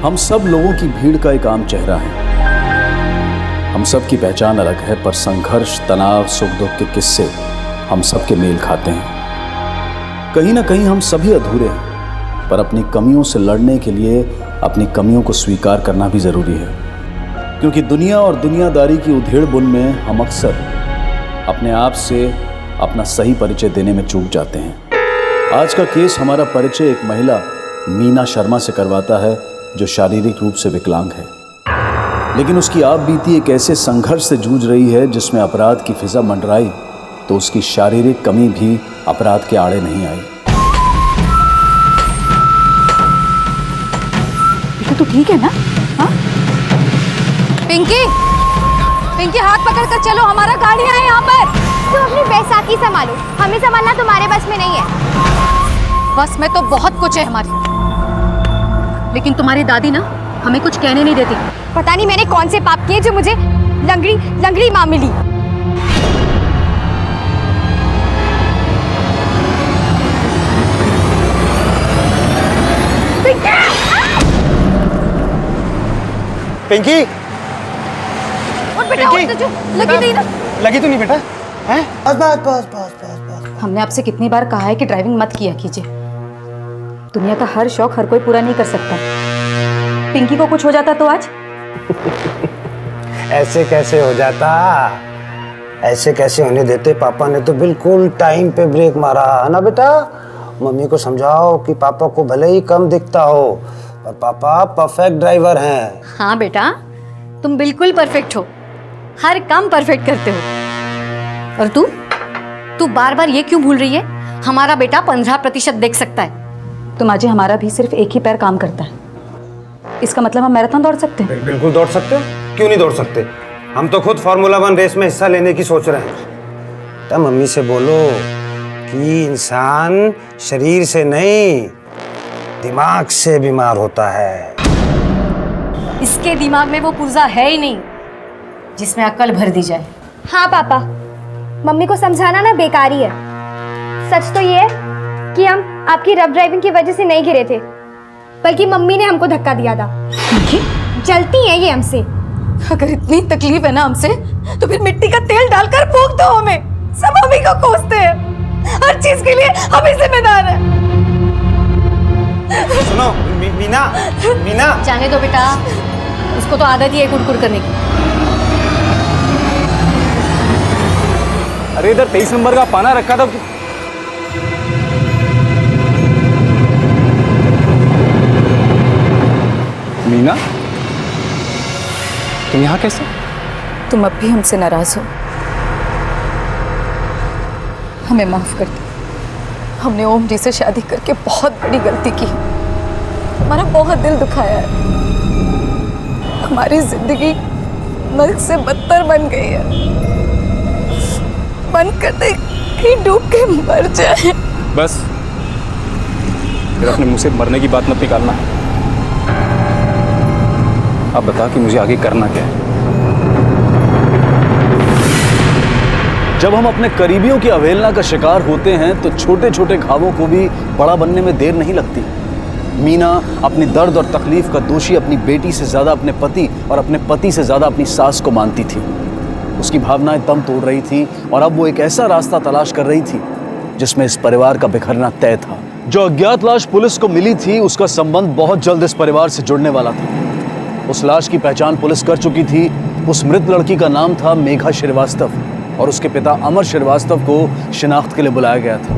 हम सब लोगों की भीड़ का एक आम चेहरा है। हम सब की पहचान अलग है, पर संघर्ष, तनाव, सुख दुख के किस्से हम सब के मेल खाते हैं। कहीं ना कहीं हम सभी अधूरे हैं, पर अपनी कमियों से लड़ने के लिए अपनी कमियों को स्वीकार करना भी जरूरी है। क्योंकि दुनिया और दुनियादारी की उधेड़-बुन में हम अक्सर अपने आप से अपना सही परिचय देने में चूक जाते हैं। आज का केस हमारा परिचय एक महिला मीना शर्मा से करवाता है, जो शारीरिक रूप से विकलांग है, लेकिन उसकी आप बीती एक ऐसे संघर्ष से जूझ रही है जिसमें अपराध की फिजा मंडराई तो उसकी शारीरिक कमी भी अपराध के आड़े नहीं आई। तू ठीक है ना? हाँ? पिंकी, पिंकी हाथ पकड़ कर चलो, हमारा गाड़ी है यहाँ पर। तुम अपनी बैसाखी संभालो, हमें संभालना तुम्हारे बस में नहीं है। बस में तो बहुत कुछ है हमारी, लेकिन तुम्हारी दादी ना हमें कुछ कहने नहीं देती। पता नहीं मैंने कौन से पाप किए जो मुझे लंगड़ी माँ मिली। पिंकी, और बेटा उठ जो, लगी नहीं ना? लगी तो नहीं बेटा? हैं? बस। हमने आपसे कितनी बार कहा है कि ड्राइविंग मत किया कीजिए। दुनिया का हर शौक हर कोई पूरा नहीं कर सकता। पिंकी को कुछ हो जाता तो आज? ऐसे कैसे हो जाता? ऐसे कैसे होने देते? पापा ने तो बिल्कुल टाइम पे ब्रेक मारा है ना बेटा। मम्मी को समझाओ कि पापा को भले ही कम दिखता हो, पर पापा परफेक्ट ड्राइवर हैं। हाँ बेटा, तुम बिल्कुल परफेक्ट हो, हर काम परफेक्ट करते हो। और तू बार बार ये क्यों भूल रही है? हमारा बेटा 15% देख सकता है। तो माँ जी, हमारा भी सिर्फ एक ही पैर काम करता है। इसका मतलब हम मैराथन दौड़ सकते हैं? बिल्कुल दौड़ सकते हो, क्यों नहीं दौड़ सकते? हम तो खुद फार्मूला 1 रेस में हिस्सा लेने की सोच रहे हैं। तो मम्मी से बोलो कि इंसान शरीर से नहीं, दिमाग से बीमार होता है। इसके दिमाग में वो पुर्जा है ही नहीं जिसमें अक्ल भर दी जाए। हाँ पापा, मम्मी को समझाना ना बेकार ही है। सच तो ये है कि हम आपकी रफ ड्राइविंग की वजह से नहीं गिरे थे, बल्कि मम्मी ने हमको धक्का दिया था। जलती है ये हमसे। अगर इतनी तकलीफ है ना हमसे, तो फिर मिट्टी का तेल डालकर फूंक दो हमें। सब हम ही को कोसते हैं, हर चीज के लिए हम ही जिम्मेदार हैं। सुनो मीना। जाने दो बेटा, उसको तो आदत ही है कुड़कुड़ करने की। अरे इधर 23 नंबर का पाना रखा था। मीना, तुम यहाँ कैसे? तुम अब भी हमसे नाराज हो? हमें माफ कर दो। हमने ओम जी से शादी करके बहुत बड़ी गलती की। हमारा बहुत दिल दुखाया है। हमारी जिंदगी नर्क से बदतर बन गई है। मन करते कि डूब के मर जाए। बस फिर अपने मुंह से मरने की बात मत निकालना। अब बता कि मुझे आगे करना क्या है। जब हम अपने करीबियों की अवहेलना का शिकार होते हैं तो छोटे छोटे घावों को भी बड़ा बनने में देर नहीं लगती। मीना अपनी दर्द और तकलीफ का दोषी अपनी बेटी से ज्यादा अपने पति और अपने पति से ज्यादा अपनी सास को मानती थी। उसकी भावनाएं दम तोड़ रही थी और अब वो एक ऐसा रास्ता तलाश कर रही थी जिसमें इस परिवार का बिखरना तय था। जो अज्ञात लाश पुलिस को मिली थी, उसका संबंध बहुत जल्द इस परिवार से जुड़ने वाला था। उस लाश की पहचान पुलिस कर चुकी थी। उस मृत लड़की का नाम था मेघा श्रीवास्तव और उसके पिता अमर श्रीवास्तव को शिनाख्त के लिए बुलाया गया था।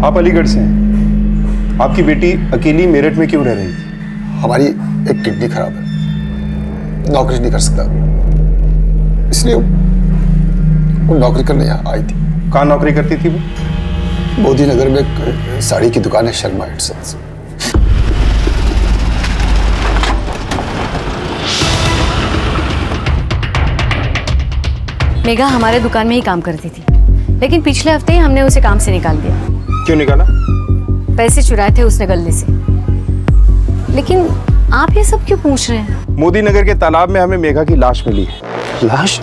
आप अलीगढ़ से हैं। आपकी बेटी अकेली मेरठ में क्यों रह रही थी? हमारी एक किडनी खराब है, नौकरी नहीं कर सकता, इसलिए वो नौकरी करने यहाँ आई थी। कहाँ नौकरी करती थी वो? मोदी नगर में एक साड़ी की दुकान है, शर्मा एंड सन्स। मेघा हमारे दुकान में ही काम करती थी, लेकिन पिछले हफ्ते ही हमने उसे काम से निकाल दिया। क्यों निकाला? पैसे चुराए थे उसने गले से। लेकिन आप ये सब क्यों पूछ रहे हैं? मोदी नगर के तालाब में हमें मेघा की लाश मिली है। लाश?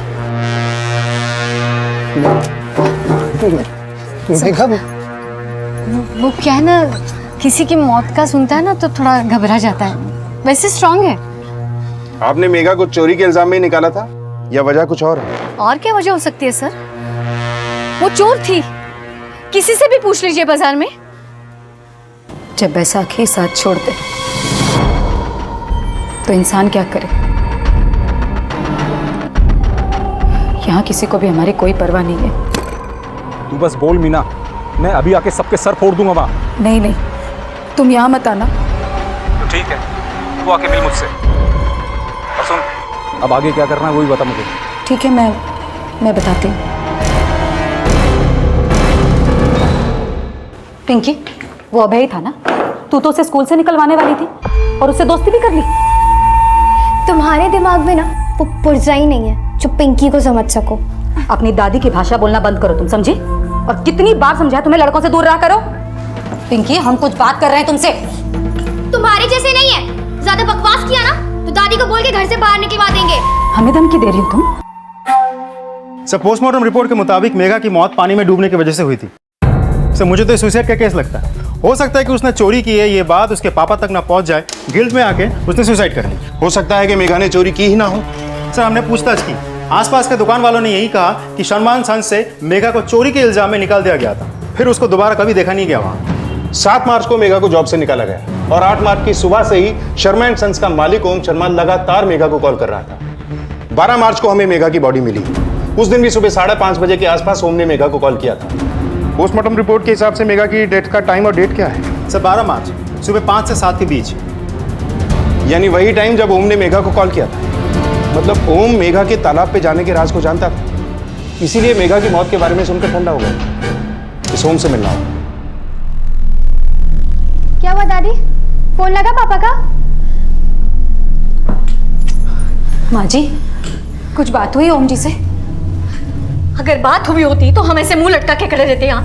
मेघा? वो क्या है ना किसी की मौत का सुनता है ना तो थोड़ा घबरा जाता है, वैसे स्ट्रांग है। आपने मेघा को चोरी के इल्जाम में ही निकाला था या वजह कुछ और है? और क्या वजह हो सकती है सर? वो चोर थी, किसी से भी पूछ लीजिए बाजार में। जब बैसाखी साथ छोड़ दे तो इंसान क्या करे? यहाँ किसी को भी हमारी कोई परवाह नहीं है। तू बस बोल मीना, मैं अभी आके सबके सर फोड़ दूंगा वहाँ। नहीं नहीं, तुम यहाँ मत आना। तो ठीक है, तू आके मिल मुझसे। और सुन, अब आगे क्या करना है वही बता मुझे। ठीक है, मैं बताती हूँ। पिंकी, वो अभय था ना, तू तो उसे स्कूल से निकलवाने वाली थी और उससे दोस्ती भी कर ली। तुम्हारे दिमाग में ना वो पुर्जा ही नहीं है जो पिंकी को समझ सको। अपनी दादी की भाषा बोलना बंद करो तुम, समझी? और कितनी बार समझाया तुम्हें लड़कों से दूर रहा करो। पिंकी, हम कुछ बात कर रहे हैं तुमसे। तुम्हारे जैसे नहीं है, ज्यादा बकवास किया ना तो दादी को बोल के घर से बाहर निकलवा देंगे। हमें धमकी दे रही हो तुम? सर, पोस्टमार्टम रिपोर्ट के मुताबिक मेघा की मौत पानी में डूबने की वजह से हुई थी। सर, मुझे तो सुसाइड का केस लगता है। हो सकता है कि उसने चोरी की है, ये बात उसके पापा तक ना पहुंच जाए, गिल्ट में आके उसने सुसाइड कर ली। हो सकता है कि मेघा ने चोरी की ही ना हो। सर, हमने पूछताछ की, आसपास के दुकान वालों ने यही कहा कि शर्मान संस से मेघा को चोरी के इल्जाम में निकाल दिया गया था, फिर उसको दोबारा कभी देखा नहीं गया वहाँ। 7 मार्च को मेघा को जॉब से निकाला गया और 8 मार्च की सुबह से ही शर्मा एंड सन्स का मालिक ओम शर्मा लगातार मेघा को कॉल कर रहा था। 12 मार्च को हमें मेघा की बॉडी मिली। उस दिन भी सुबह 5:30 बजे के आसपास ओम ने मेघा को कॉल किया था। पोस्टमार्टम रिपोर्ट के हिसाब से मेघा की डेथ का टाइम और डेट क्या है? सर, 12 मार्च सुबह 5 से 7 के बीच। यानी वही टाइम जब ओम ने मेघा को कॉल किया था। मतलब ओम मेघा के तालाब पे जाने के राज को जानता था, इसीलिए मेघा की मौत के बारे में सुनकर ठंडा हो गया। इस ओम से मिलना होगा। क्या हुआ दादी, फोन लगा पापा का? माँ जी, कुछ बात हुई ओम जी से? अगर बात हुई होती तो हम ऐसे मुंह लटका के खड़े रहते यहाँ।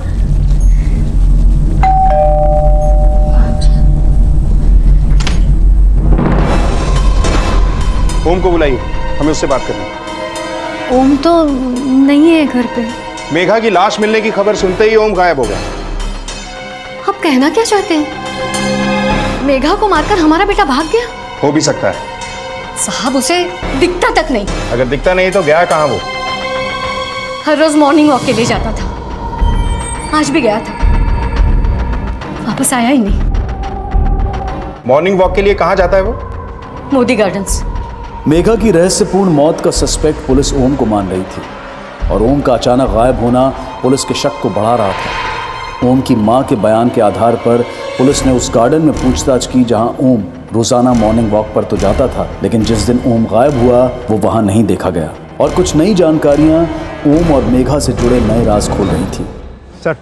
ओम को बुलाइए, हमें उससे बात करनी है। ओम तो नहीं है घर पे। मेघा की लाश मिलने की खबर सुनते ही ओम गायब हो गया। आप कहना क्या चाहते हैं? मेघा को मारकर हमारा बेटा भाग गया? हो भी सकता है। साहब, उसे दिखता तक नहीं। अगर दिखता नहीं तो गया कहाँ वो? हर रोज मॉर्निंग वॉक के लिए जाता था, आज भी गया था, वापस आया ही नहीं। मॉर्निंग वॉक के लिए कहाँ जाता है वो? मोदी गार्डन्स। मेघा की रहस्यपूर्ण मौत का सस्पेक्ट पुलिस ओम को मान रही थी और ओम का अचानक गायब होना पुलिस के शक को बढ़ा रहा था। ओम की मां के बयान के आधार पर पुलिस ने उस गार्डन में पूछताछ की जहां ओम रोजाना मॉर्निंग वॉक पर तो जाता था, लेकिन जिस दिन ओम गायब हुआ वो वहां नहीं देखा गया और कुछ नई जानकारियां ओम और मेघा से जुड़े नए राज खोल रही थी। सर,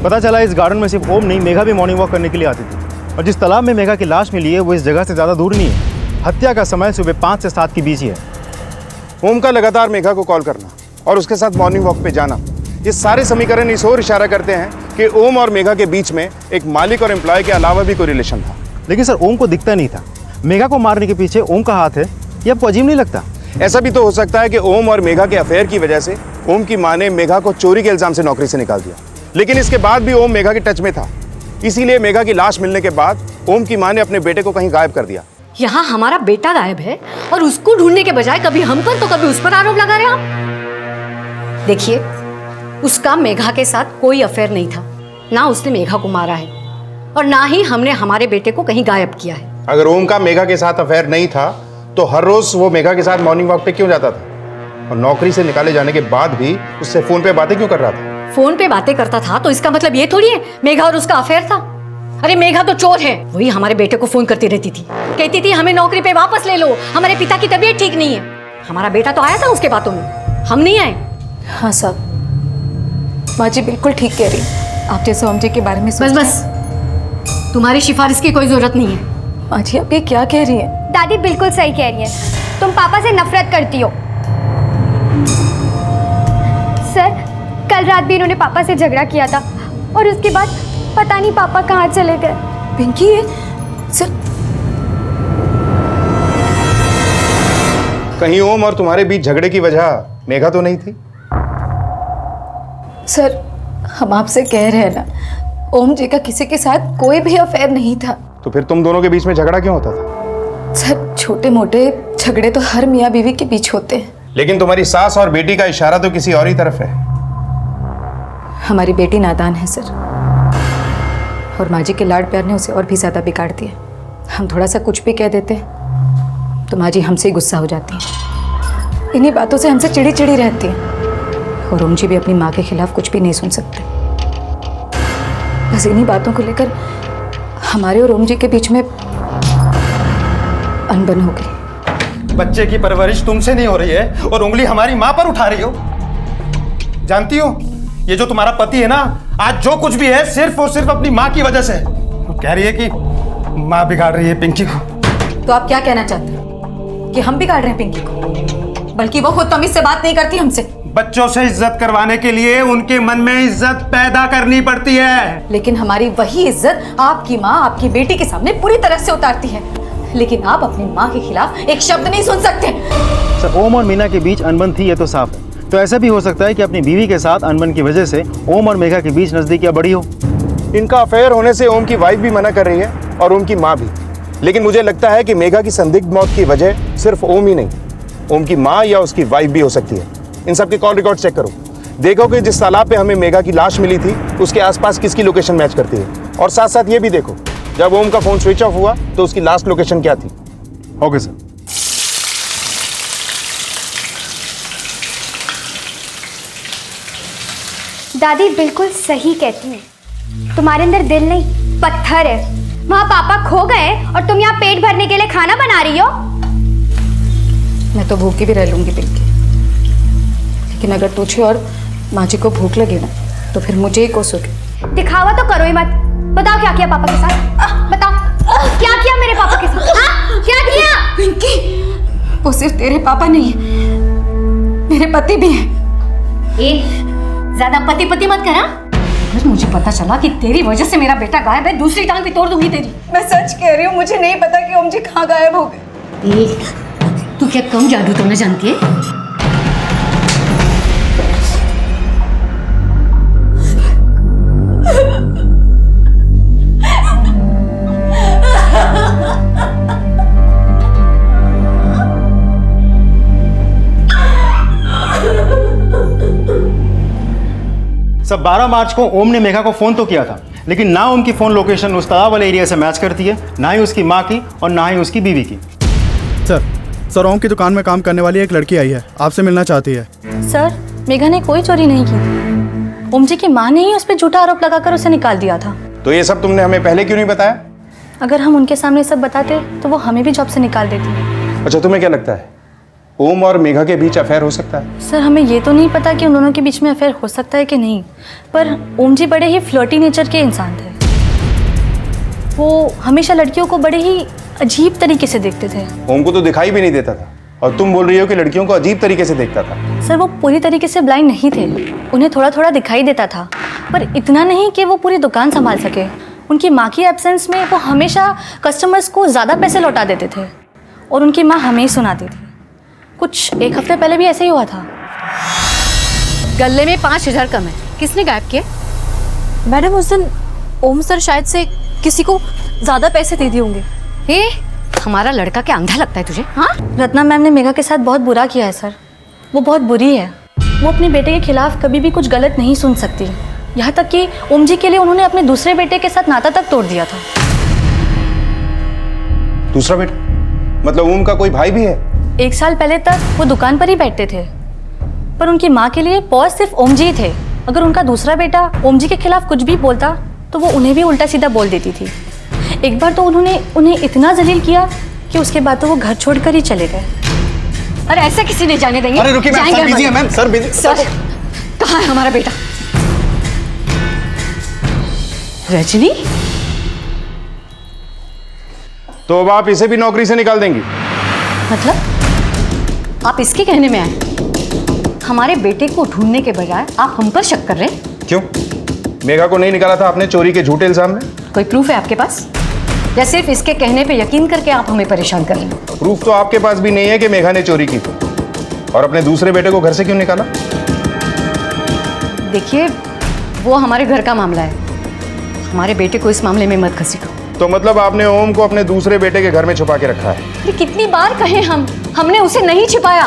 पता चला इस गार्डन में सिर्फ ओम नहीं, मेघा भी मॉर्निंग वॉक करने के लिए आती थी और जिस तालाब में मेघा की लाश मिली है वो इस जगह से ज़्यादा दूर नहीं है। हत्या का समय सुबह 5 से 7 के बीच ही है। ओम का लगातार मेघा को कॉल करना और उसके साथ मॉर्निंग वॉक पे जाना, ये सारे समीकरण इस ओर इशारा करते हैं कि ओम और मेघा के बीच में एक मालिक और एम्प्लॉय के अलावा भी कोई रिलेशन था। लेकिन सर, ओम को दिखता नहीं था। मेघा को मारने के पीछे ओम का हाथ है, ये आपको अजीब नहीं लगता? ऐसा भी तो हो सकता है कि ओम और मेघा के अफेयर की वजह से ओम की मां ने मेघा को चोरी के इल्जाम से नौकरी से निकाल दिया, लेकिन इसके बाद भी ओम मेघा के टच में था। इसीलिए मेघा की लाश मिलने के बाद ओम की मां ने अपने बेटे को कहीं गायब कर दिया। यहाँ हमारा बेटा गायब है और उसको ढूंढने के बजाय कभी हम पर तो कभी उस पर आरोप लगा रहे हैं आप। देखिए, उसका मेघा के साथ कोई अफेयर नहीं था, ना उसने मेघा को मारा है और ना ही हमने हमारे बेटे को कहीं गायब किया है। अगर ओम का मेघा के साथ अफेयर नहीं था तो हर रोज वो मेघा के साथ मॉर्निंग वॉक पे क्यों जाता था? और नौकरी से निकाले जाने के बाद भी उससे फोन पे बातें क्यों कर रहा था? फोन पे बातें करता था तो इसका मतलब ये थोड़ी है मेघा और उसका अफेयर था। अरे मेघा तो चोर है, वही हमारे बेटे को फोन करती रहती थी, कहती थी हमें नौकरी पे वापस ले लो, हमारे पिता की तबीयत ठीक नहीं है। हमारा बेटा तो आया था उसके बातों में, हम नहीं आए। हाँ साहब, माँ जी बिल्कुल ठीक कह रही हैं। आप जैसे ओम जी के बारे में बस बस, तुम्हारी सिफारिश की कोई जरूरत नहीं है। माँ जी, आप ये क्या कह रही हैं? दादी बिल्कुल सही कह रही है, तुम पापा से नफरत करती हो। सर, कल रात भी इन्होंने पापा से झगड़ा किया था और उसके बाद पता नहीं पापा कहाँ चले गए। पिंकी, सर, कहीं ओम और तुम्हारे बीच झगड़े की वजह मेघा तो नहीं थी? सर, हम आपसे कह रहे हैं ना, ओम जी का किसी के साथ कोई भी अफेयर नहीं था। तो फिर तुम दोनों के बीच में झगड़ा क्यों होता था? सर, छोटे मोटे झगड़े तो हर मियाँ बीवी के बीच होते हैं। लेकिन तुम्हारी सास और बेटी का इशारा तो किसी और ही तरफ है। हमारी बेटी नादान है सर, और माँ जी के लाड प्यार ने उसे और भी ज्यादा बिगाड़ दिया। हम थोड़ा सा कुछ भी कह देते तो माँ जी हमसे ही गुस्सा हो जाती हैं। इन्हीं बातों से हमसे चिड़ी चिड़ी रहती हैं, और ओम जी भी अपनी माँ के खिलाफ कुछ भी नहीं सुन सकते। बस इन्हीं बातों को लेकर हमारे और ओम जी के बीच में अनबन हो गई। बच्चे की परवरिश तुमसे नहीं हो रही है और उंगली हमारी माँ पर उठा रही हो। जानती हो, ये जो तुम्हारा पति है ना, आज जो कुछ भी है सिर्फ और सिर्फ अपनी माँ की वजह से है। वो कह रही है कि माँ बिगाड़ रही है पिंकी को। तो आप क्या कहना चाहते हैं कि हम बिगाड़ रहे हैं पिंकी को? बल्कि वो खुद तमीज से बात नहीं करती हमसे। बच्चों से इज्जत करवाने के लिए उनके मन में इज्जत पैदा करनी पड़ती है। लेकिन हमारी वही इज्जत आपकी माँ आपकी बेटी के सामने पूरी तरह से उतारती है, लेकिन आप अपनी माँ के खिलाफ एक शब्द नहीं सुन सकते। सर, ओम और मीना के बीच अनबन थी, ये तो साफ है। तो ऐसा भी हो सकता है कि अपनी बीवी के साथ अनबन की वजह से ओम और मेघा के बीच नजदीकियां बढ़ी हो। इनका अफेयर होने से ओम की वाइफ भी मना कर रही है और ओम की माँ भी। लेकिन मुझे लगता है कि मेघा की संदिग्ध मौत की वजह सिर्फ ओम ही नहीं, ओम की माँ या उसकी वाइफ भी हो सकती है। इन सब के कॉल रिकॉर्ड चेक करो, देखो कि जिस तालाब पे हमें मेघा की लाश मिली थी उसके आसपास किसकी लोकेशन मैच करती है। और साथ साथ ये भी देखो, जब ओम का फोन स्विच ऑफ हुआ तो उसकी लास्ट लोकेशन क्या थी। Okay sir. दादी बिल्कुल सही कहती हैं। तुम्हारे अंदर दिल नहीं पत्थर है। वहाँ पापा खो गए और तुम यहाँ पेट भरने के लिए खाना बना रही हो। मैं तो भूखी भी रह लूंगी पिंकी, लेकिन अगर तुझे और माँ जी को भूख लगे ना तो फिर मुझे ही कोसोगे। दिखावा तो करो ही मत। बताओ क्या किया पापा के साथ, बताओ क्या किया मेरे पापा के साथ। क्या किया? पिंकी, वो सिर्फ तेरे पापा नहीं है, मेरे पति भी हैं। ज्यादा पति पति मत करा। अगर मुझे पता चला कि तेरी वजह से मेरा बेटा गायब है, दूसरी टांग भी तोड़ दूंगी तेरी। मैं सच कह रही हूँ, मुझे नहीं पता कि ओम जी कहाँ गायब हो गए। तू क्या कम जादू तो न जानती है? सब 12 मार्च को ओम ने मेघा को फोन तो किया था, लेकिन ना ओम की फोन लोकेशन उस तालाब वाले एरिया से मैच करती है, ना ही उसकी माँ की और ना ही उसकी बीवी की। सर, ओम की दुकान में काम करने वाली एक लड़की आई है, आपसे मिलना चाहती है। सर, मेघा ने कोई चोरी नहीं की। ओम जी की माँ ने ही उस पर झूठा आरोप लगाकर उसे निकाल दिया था। तो ये सब तुमने हमें पहले क्यों नहीं बताया? अगर हम उनके सामने सब बताते तो वो हमें भी जॉब से निकाल देती। अच्छा, तुम्हें क्या लगता है ओम और मेघा के बीच अफेयर हो सकता है? सर, हमें ये तो नहीं पता कि उन दोनों के बीच में अफेयर हो सकता है कि नहीं, पर ओम जी बड़े ही फ्लर्टी नेचर के इंसान थे। वो हमेशा लड़कियों को बड़े ही अजीब तरीके से देखते थे। ओम को तो दिखाई भी नहीं देता था, और तुम बोल रही हो कि लड़कियों को अजीब तरीके से देखता था। सर, वो पूरी तरीके से ब्लाइंड नहीं थे, उन्हें थोड़ा थोड़ा दिखाई देता था, पर इतना नहीं कि वो पूरी दुकान संभाल सके। उनकी माँ की एब्सेंस में वो हमेशा कस्टमर्स को ज़्यादा पैसे लौटा देते थे, और उनकी माँ हमें ही सुनाती थी। कुछ एक हफ्ते पहले भी ऐसे ही हुआ था। गले में 5000 कम है, किसने गायब किए? मैडम, उस दिन ओम सर शायद से किसी को ज्यादा पैसे दे दिए होंगे। हमारा लड़का क्या अंधा लगता है तुझे? हाँ, रत्ना मैम ने मेघा के साथ बहुत बुरा किया है सर। वो बहुत बुरी है। वो अपने बेटे के खिलाफ कभी भी कुछ गलत नहीं सुन सकती। यहाँ तक कि ओम जी के लिए उन्होंने अपने दूसरे बेटे के साथ नाता तक तोड़ दिया था। दूसरा बेटा? मतलब ओम का कोई भाई भी है? 1 साल पहले तक वो दुकान पर ही बैठते थे, पर उनकी माँ के लिए बॉस सिर्फ ओम जी ही थे। अगर उनका दूसरा बेटा ओम जी के खिलाफ कुछ भी बोलता तो वो उन्हें भी उल्टा सीधा बोल देती थी। एक बार तो उन्होंने उन्हें इतना जलील किया कि उसके बाद तो वो घर छोड़कर ही चले गए। अरे ऐसा किसी ने जाने देंगे? अरे रुकिए मैम, सर बिजी है मैम, सर बिजी। सर, कहाँ है हमारा बेटा? रजनी, तो अब आप इसे भी नौकरी से निकाल देंगी? मतलब आप इसके कहने में आए? हमारे बेटे को ढूंढने के बजाय आप हम पर शक कर रहे हैं? क्यों? मेघा को नहीं निकाला था आपने चोरी के झूठे इल्जाम में? कोई प्रूफ है आपके पास, या सिर्फ इसके कहने पे यकीन करके आप हमें परेशान कर रहे हैं? प्रूफ तो आपके पास भी नहीं है कि मेघा ने चोरी की थी। और अपने दूसरे बेटे को घर से क्यों निकाला? देखिए, वो हमारे घर का मामला है, हमारे बेटे को इस मामले में मत घसीटो। तो मतलब आपने ओम को अपने दूसरे बेटे के घर में छुपा के रखा है? अरे कितनी बार कहें हमने उसे नहीं छिपाया।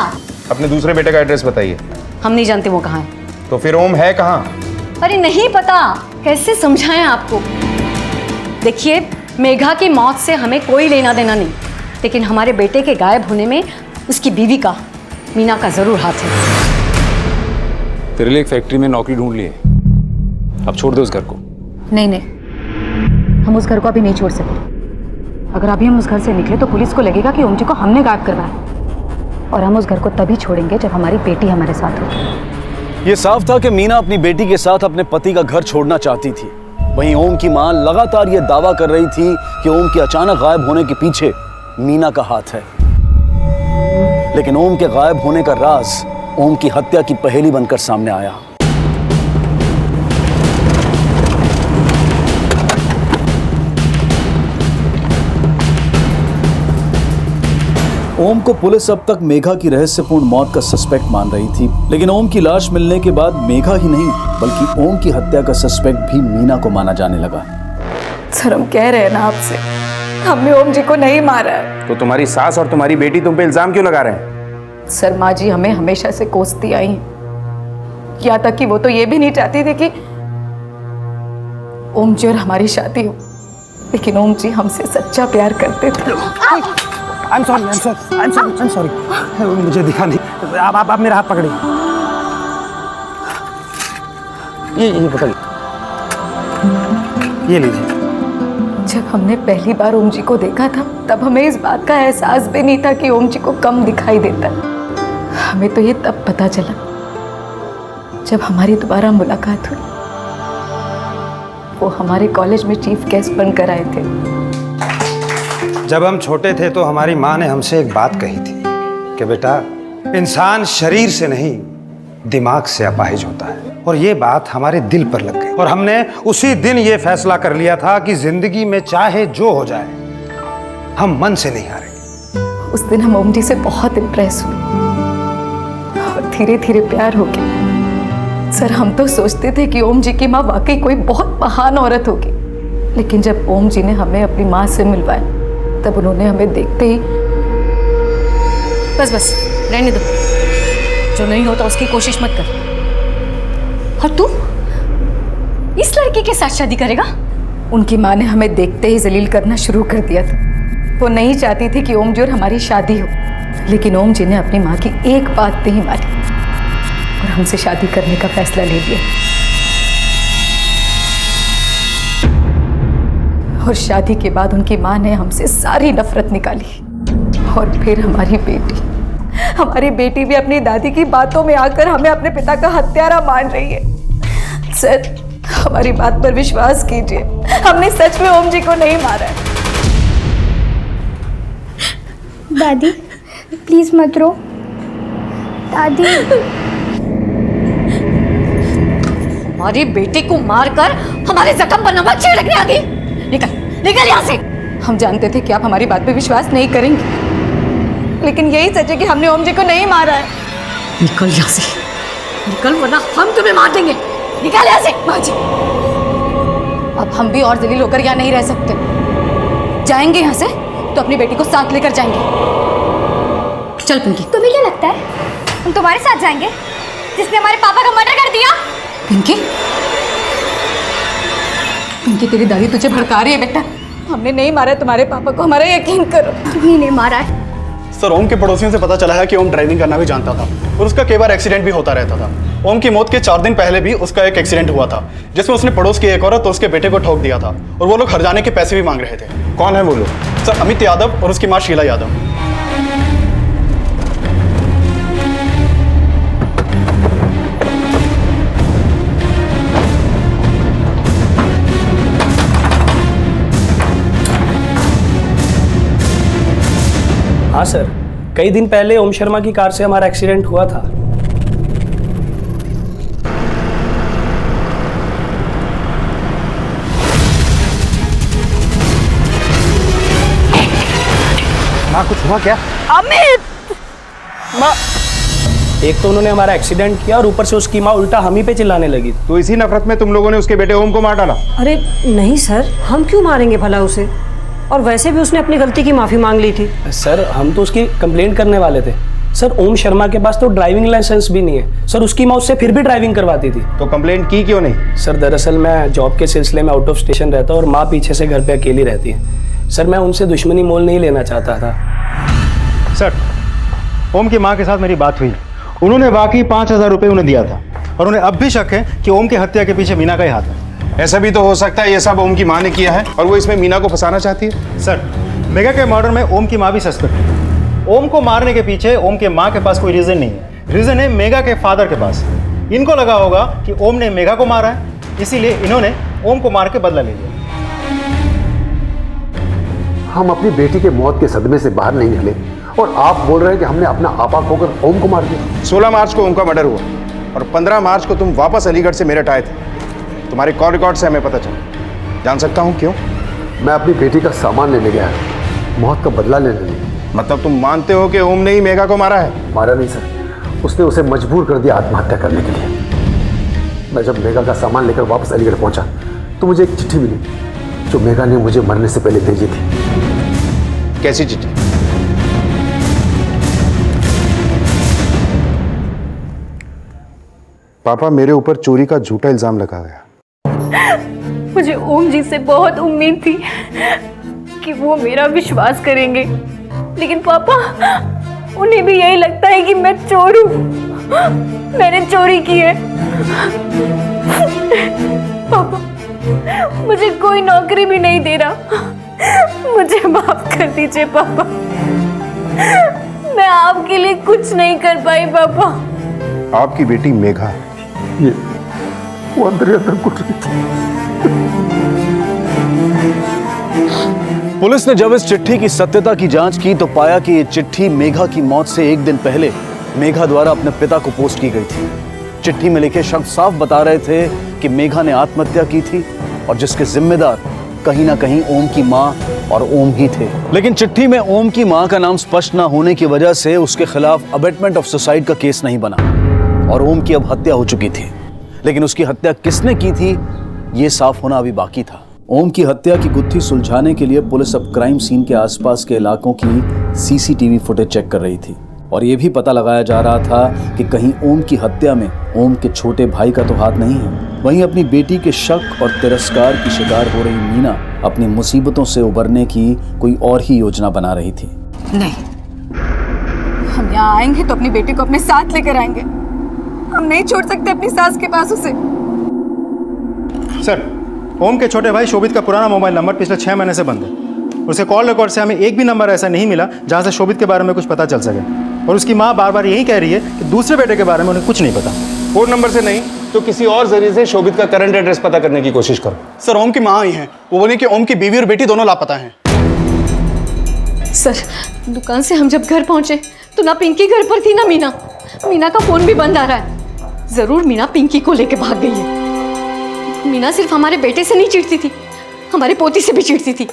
अपने दूसरे बेटे का एड्रेस बताइए। हम नहीं जानते वो कहाँ है। तो फिर ओम है कहाँ? अरे नहीं पता, कैसे समझाएं आपको। देखिए, मेघा की मौत से हमें कोई लेना देना नहीं, लेकिन हमारे बेटे के गायब होने में उसकी बीवी का, मीना का जरूर हाथ है। तेरे लिए एक फैक्ट्री में नौकरी ढूंढ ली है, अब छोड़ दे उस घर को। नहीं, हम उस घर को अभी नहीं छोड़ सकते। अगर अभी हम उस घर से निकले तो पुलिस को लगेगा कि ओम जी को हमने गायब करवाया, और हम उस घर को तभी छोड़ेंगे जब हमारी बेटी हमारे साथ हो। ये साफ था कि मीना अपनी बेटी के साथ अपने पति का घर छोड़ना चाहती थी। वहीं ओम की मां लगातार ये दावा कर रही थी कि ओम के अचानक गायब होने के पीछे मीना का हाथ है। लेकिन ओम के गायब होने का राज ओम की हत्या की पहेली बनकर सामने आया। ओम को पुलिस अब तक मेघा की रहस्यपूर्ण मौत का सस्पेक्ट मान रही थी, लेकिन ओम की लाश मिलने के बाद मेघा ही नहीं बल्कि ओम की हत्या का सस्पेक्ट भी मीना को माना जाने लगा। सर, हम कह रहे हैं ना आपसे, हमने ओम जी को नहीं मारा है। तो तुम्हारी सास और तुम्हारी बेटी तुम पे इल्जाम क्यों लगा रहे हैं? सर, माँ जी हमें हमेशा से कोसती आई हैं। यहाँ तक कि वो तो ये भी नहीं चाहती थी कि ओम जी और हमारी शादी हो, लेकिन ओम जी हमसे सच्चा प्यार करते थे। I'm sorry. मुझे दिखा नहीं। आप मेरा हाथ पकड़िए। ये पकड़िए। ये लीजिए। जब हमने पहली बार ओम जी को देखा था तब हमें इस बात का एहसास भी नहीं था कि ओम जी को कम दिखाई देता है। हमें तो ये तब पता चला जब हमारी दोबारा मुलाकात हुई। वो हमारे कॉलेज में चीफ गेस्ट बनकर आए थे। जब हम छोटे थे तो हमारी माँ ने हमसे एक बात कही थी कि बेटा, इंसान शरीर से नहीं दिमाग से अपाहिज होता है। और ये बात हमारे दिल पर लग गई और हमने उसी दिन ये फैसला कर लिया था कि जिंदगी में चाहे जो हो जाए हम मन से नहीं हारेंगे। उस दिन हम ओम जी से बहुत इम्प्रेस हुए और धीरे धीरे प्यार हो गया। सर, हम तो सोचते थे कि ओम जी की माँ वाकई कोई बहुत महान औरत होगी, लेकिन जब ओम जी ने हमें अपनी माँ से मिलवाया तब उन्होंने हमें देखते ही बस रहने दो, जो नहीं होता उसकी कोशिश मत कर। और तू इस लड़के के साथ शादी करेगा? उनकी माँ ने हमें देखते ही जलील करना शुरू कर दिया था। वो नहीं चाहती थी कि ओम जी और हमारी शादी हो, लेकिन ओम जी ने अपनी माँ की एक बात नहीं मानी और हमसे शादी करने का फैसला ले लिया। और शादी के बाद उनकी माँ ने हमसे सारी नफरत निकाली। और फिर हमारी बेटी भी अपनी दादी की बातों में आकर हमें अपने पिता का हत्यारा मान रही है। सर, हमारी बात पर विश्वास कीजिए, हमने सच में ओम जी को नहीं मारा है। दादी प्लीज मत रो। दादी, हमारी बेटी को मारकर हमारे जख्म पर नमक छिड़कने आ गई। निकल यहाँ से। हम जानते थे कि आप हमारी बात पे विश्वास नहीं करेंगे, लेकिन यही सच है कि हमने ओम जी को नहीं मारा है। निकल यहाँ से, निकल वरना हम तुम्हें मार देंगे। निकल यहाँ से। माँ जी, अब हम भी और जलील होकर यहाँ नहीं रह सकते। जाएंगे यहाँ से तो अपनी बेटी को साथ लेकर जाएंगे। चल पिंकी। तुम्हें क्या लगता है हम तुम्हारे साथ जाएंगे, जिसने हमारे पापा का मर्डर कर दिया? पिंकी, तेरी दादी तुझे भड़का रही है बेटा। हमने नहीं मारा तुम्हारे पापा को, हमारा यकीन करो। तुम्ही ने मारा है। सर, ओम के पड़ोसियों से पता चला है कि ओम ड्राइविंग करना भी जानता था और उसका कई बार एक्सीडेंट भी होता रहता था। ओम की मौत के 4 दिन पहले भी उसका एक एक्सीडेंट हुआ था, जिसमें उसने पड़ोस की एक औरत और उसके बेटे को ठोक दिया था और वो लोग हर्जाने के पैसे भी मांग रहे थे। कौन है वो लोग? सर, अमित यादव और उसकी माँ शीला यादव। हाँ सर, कई दिन पहले ओम शर्मा की कार से हमारा एक्सीडेंट हुआ था। माँ, कुछ हुआ क्या? अमित! माँ, एक तो उन्होंने हमारा एक्सीडेंट किया और ऊपर से उसकी माँ उल्टा हम ही पे चिल्लाने लगी। तो इसी नफरत में तुम लोगों ने उसके बेटे ओम को मार डाला? अरे नहीं सर, हम क्यों मारेंगे भला उसे? और वैसे भी उसने अपनी गलती की माफ़ी मांग ली थी। सर हम तो उसकी कंप्लेंट करने वाले थे। सर ओम शर्मा के पास तो ड्राइविंग लाइसेंस भी नहीं है सर, उसकी माँ उससे फिर भी ड्राइविंग करवाती थी। तो कंप्लेंट की क्यों नहीं? सर दरअसल मैं जॉब के सिलसिले में आउट ऑफ स्टेशन रहता हूँ और माँ पीछे से घर पे अकेली रहती है। सर मैं उनसे दुश्मनी मोल नहीं लेना चाहता था। सर, ओम की माँ के साथ मेरी बात हुई, उन्होंने वाकई 5,000 रुपये उन्हें दिया था और उन्हें अब भी शक है कि ओम की हत्या के पीछे मीना का ही हाथ है। ऐसा भी तो हो सकता है ये सब ओम की माँ ने किया है और वो इसमें मीना को फंसाना चाहती है। सर, मेगा के मर्डर में ओम की माँ भी सस्पेक्ट है। ओम को मारने के पीछे ओम के माँ के पास कोई रीजन नहीं है, रीजन है मेगा के फादर के पास। इनको लगा होगा कि ओम ने मेगा को मारा है, इसीलिए इन्होंने ओम को मार के बदला ले लिया। हम अपनी बेटी के मौत के सदमे से बाहर नहीं निकले और आप बोल रहे हैं कि हमने अपना आपा खोकर ओम को मार दिया। 16 मार्च को ओम का मर्डर हुआ और 15 मार्च को तुम वापस अलीगढ़ से मेरठ आए थे। तुम्हारे कॉल रिकॉर्ड से हमें पता चला। जान सकता हूँ क्यों? मैं अपनी बेटी का सामान लेने गया, मौत का बदला लेने नहीं। मतलब तुम मानते हो कि ओम ने ही मेघा को मारा है? मारा नहीं सर, उसने उसे मजबूर कर दिया आत्महत्या करने के लिए। मैं जब मेघा का सामान लेकर वापस अलीगढ़ पहुंचा तो मुझे एक चिट्ठी मिली जो मेघा ने मुझे मरने से पहले भेजी थी। कैसी चिट्ठी? पापा, मेरे ऊपर चोरी का झूठा इल्जाम लगा गया। मुझे ओम जी से बहुत उम्मीद थी कि वो मेरा विश्वास करेंगे, लेकिन पापा उन्हें भी यही लगता है कि मैं चोर हूँ, मैंने चोरी की है। पापा मुझे कोई नौकरी भी नहीं दे रहा, मुझे माफ कर दीजिए पापा, मैं आपके लिए कुछ नहीं कर पाई पापा। आपकी बेटी मेघा ये वो अंदर कुछ नहीं थी। पुलिस ने जब इस चिट्ठी की सत्यता की जांच की तो पाया कि ये चिट्ठी मेघा की मौत से एक दिन पहले मेघा द्वारा अपने पिता को पोस्ट की गई थी। चिट्ठी में लिखे शब्द साफ बता रहे थे कि मेघा ने आत्महत्या की थी और जिसके जिम्मेदार कहीं ना कहीं ओम की मां और ओम ही थे। लेकिन चिट्ठी में ओम की मां का नाम स्पष्ट न होने की वजह से उसके खिलाफ अबेटमेंट ऑफ सुसाइड का केस नहीं बना और ओम की अब हत्या हो चुकी थी। लेकिन उसकी हत्या किसने की थी ये साफ होना अभी बाकी था। ओम की हत्या की गुत्थी सुलझाने के लिए पुलिस अब क्राइम सीन के आसपास के इलाकों की सीसीटीवी फुटेज चेक कर रही थी और ये भी पता लगाया जा रहा था कि कहीं ओम की हत्या में ओम के छोटे भाई का तो हाथ नहीं है। वहीं अपनी बेटी के शक और तिरस्कार की शिकार हो रही मीना अपनी मुसीबतों से उबरने की कोई और ही योजना बना रही थी। नहीं, हम यहाँ आएंगे तो अपनी बेटी को अपने साथ लेकर आएंगे। हम नहीं छोड़ सकते अपनी सास के पास उसे। सर, ओम के छोटे भाई शोभित का पुराना मोबाइल नंबर पिछले 6 महीने से बंद है। उसके कॉल रिकॉर्ड से हमें एक भी नंबर ऐसा नहीं मिला जहां से शोभित के बारे में कुछ पता चल सके और उसकी माँ बार बार यही कह रही है कि दूसरे बेटे के बारे में उन्हें कुछ नहीं पता। फोन नंबर से नहीं तो किसी और जरिए से शोभित का करंट एड्रेस पता करने की कोशिश करो। सर ओम की माँ आई हैं, वो बोली कि ओम की बीवी और बेटी दोनों लापता हैं। सर दुकान से हम जब घर पहुंचे तो ना पिंकी घर पर थी ना मीना। मीना का फोन भी बंद आ रहा है। जरूर मीना पिंकी को लेके भाग गई है। मीना सिर्फ हमारे बेटे से नहीं चिढ़ती थी, हमारे पोती से भी चिढ़ती थी।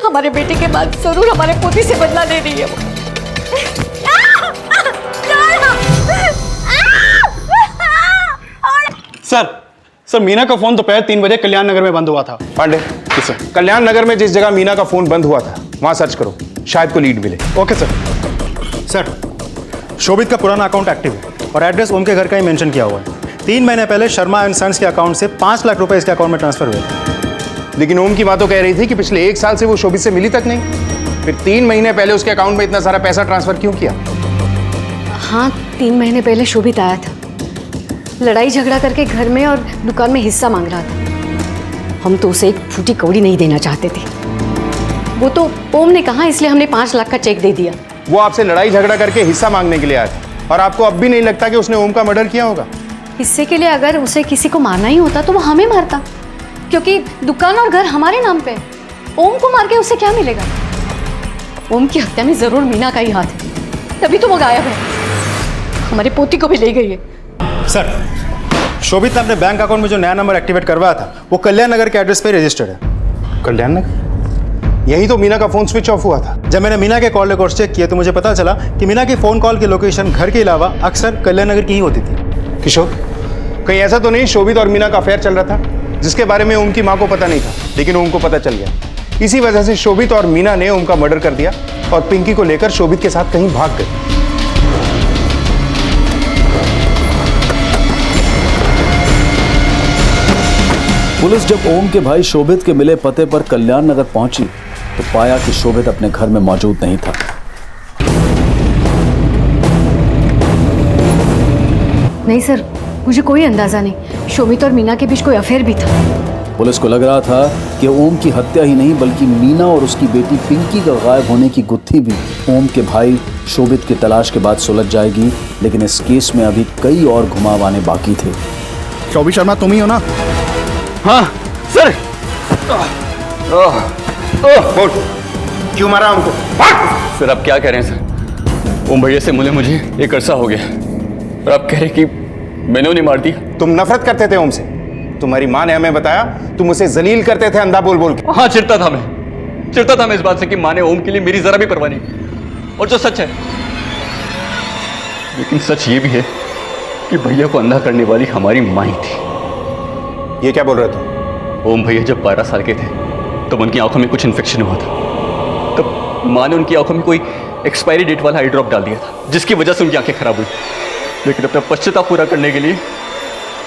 हमारे बेटे के बाद जरूर हमारे पोती से बदला ले रही है वो। सर मीना का फोन दोपहर 3 बजे कल्याण नगर में बंद हुआ था। पांडे, कल्याण नगर में जिस जगह मीना का फोन बंद हुआ था वहां सर्च करो, शायद को लीड मिले। Okay sir. सर, शोभित का पुराना अकाउंट एक्टिव है और एड्रेस ओम के घर का ही मेंशन किया हुआ है। 3 महीने पहले शर्मा एंड सन्स के अकाउंट से 5 लाख रुपए इसके अकाउंट में ट्रांसफर हुए थे। लेकिन ओम की मां तो कह रही थी कि पिछले 1 साल से वो शोभित से मिली तक नहीं। फिर 3 महीने पहले उसके अकाउंट में इतना सारा पैसा ट्रांसफर क्यों किया? हाँ, 3 महीने पहले शोभित आया था, लड़ाई झगड़ा करके घर में और दुकान में हिस्सा मांग रहा था। हम तो उसे एक फूटी कौड़ी नहीं देना चाहते थे। वो तो ओम ने कहा इसलिए हमने 5 लाख का चेक दे दिया। वो आपसे लड़ाई झगड़ा करके हिस्सा मांगने के लिए आया था और आपको अब भी नहीं लगता कि उसने ओम का मर्डर किया होगा? हिस्से के लिए अगर उसे किसी को मारना ही होता तो वो हमें मारता, क्योंकि दुकान और घर हमारे नाम पे। ओम को मार के उसे क्या मिलेगा? ओम की हत्या में जरूर मीना का ही हाथ है, तभी तो वो गायब है। हमारे पोती को भी ले गई है। सर, शोभित ने अपने बैंक अकाउंट में जो नया नंबर एक्टिवेट करवाया था वो कल्याण नगर के एड्रेस पे रजिस्टर्ड है। कल्याण नगर? यही तो मीना का फोन स्विच ऑफ हुआ था। जब मैंने मीना के कॉल रिकॉर्ड्स चेक किए तो मुझे पता चला कि मीना की फ़ोन कॉल की लोकेशन घर के अलावा अक्सर कल्याण नगर की ही होती थी। किशोर, कहीं ऐसा तो नहीं शोभित और मीना का अफेयर चल रहा था जिसके बारे में ओम की माँ को पता नहीं था, लेकिन ओम को पता चल गया। इसी वजह से शोभित और मीना ने ओम का मर्डर कर दिया और पिंकी को लेकर शोभित के साथ कहीं भाग गए। पुलिस जब ओम के भाई शोभित के मिले पते पर कल्याण नगर पहुंची तो पाया कि शोभित अपने घर में मौजूद नहीं था। नहीं सर, मुझे कोई अंदाजा नहीं शोभित और मीना के बीच कोई अफेयर भी था। पुलिस को लग रहा था कि ओम की हत्या ही नहीं बल्कि मीना और उसकी बेटी पिंकी का गायब होने की गुत्थी भी ओम के भाई शोभित की तलाश के बाद सुलझ जाएगी, लेकिन इस केस में अभी कई और घुमाव आने बाकी थे। शोभित शर्मा तुम ही हो ना? हाँ सर। बोल, क्यों मारा हमको? सर आप क्या कह रहे हैं सर? ओम भैया से मिले मुझे एक अरसा हो गया और आप कह रहे हैं कि मैंने उन्हें मार दिया। तुम नफरत करते थे ओम से। तुम्हारी माँ ने हमें बताया तुम उसे जलील करते थे अंधा बोल बोल के। हाँ चिढ़ता था मैं इस बात से कि माँ ने ओम के लिए मेरी जरा भी परवाह नहीं। और जो सच है, लेकिन सच ये भी है कि भैया को अंधा करने वाली हमारी माँ ही थी। ये क्या बोल रहे थे? ओम भैया जब 12 साल के थे तब उनकी आंखों में कुछ इन्फेक्शन हुआ था। तब माँ ने उनकी आंखों में कोई एक्सपायरी डेट वाला आई ड्रॉप डाल दिया था जिसकी वजह से उनकी आंखें खराब हुई। लेकिन अपना पश्चाताप पूरा करने के लिए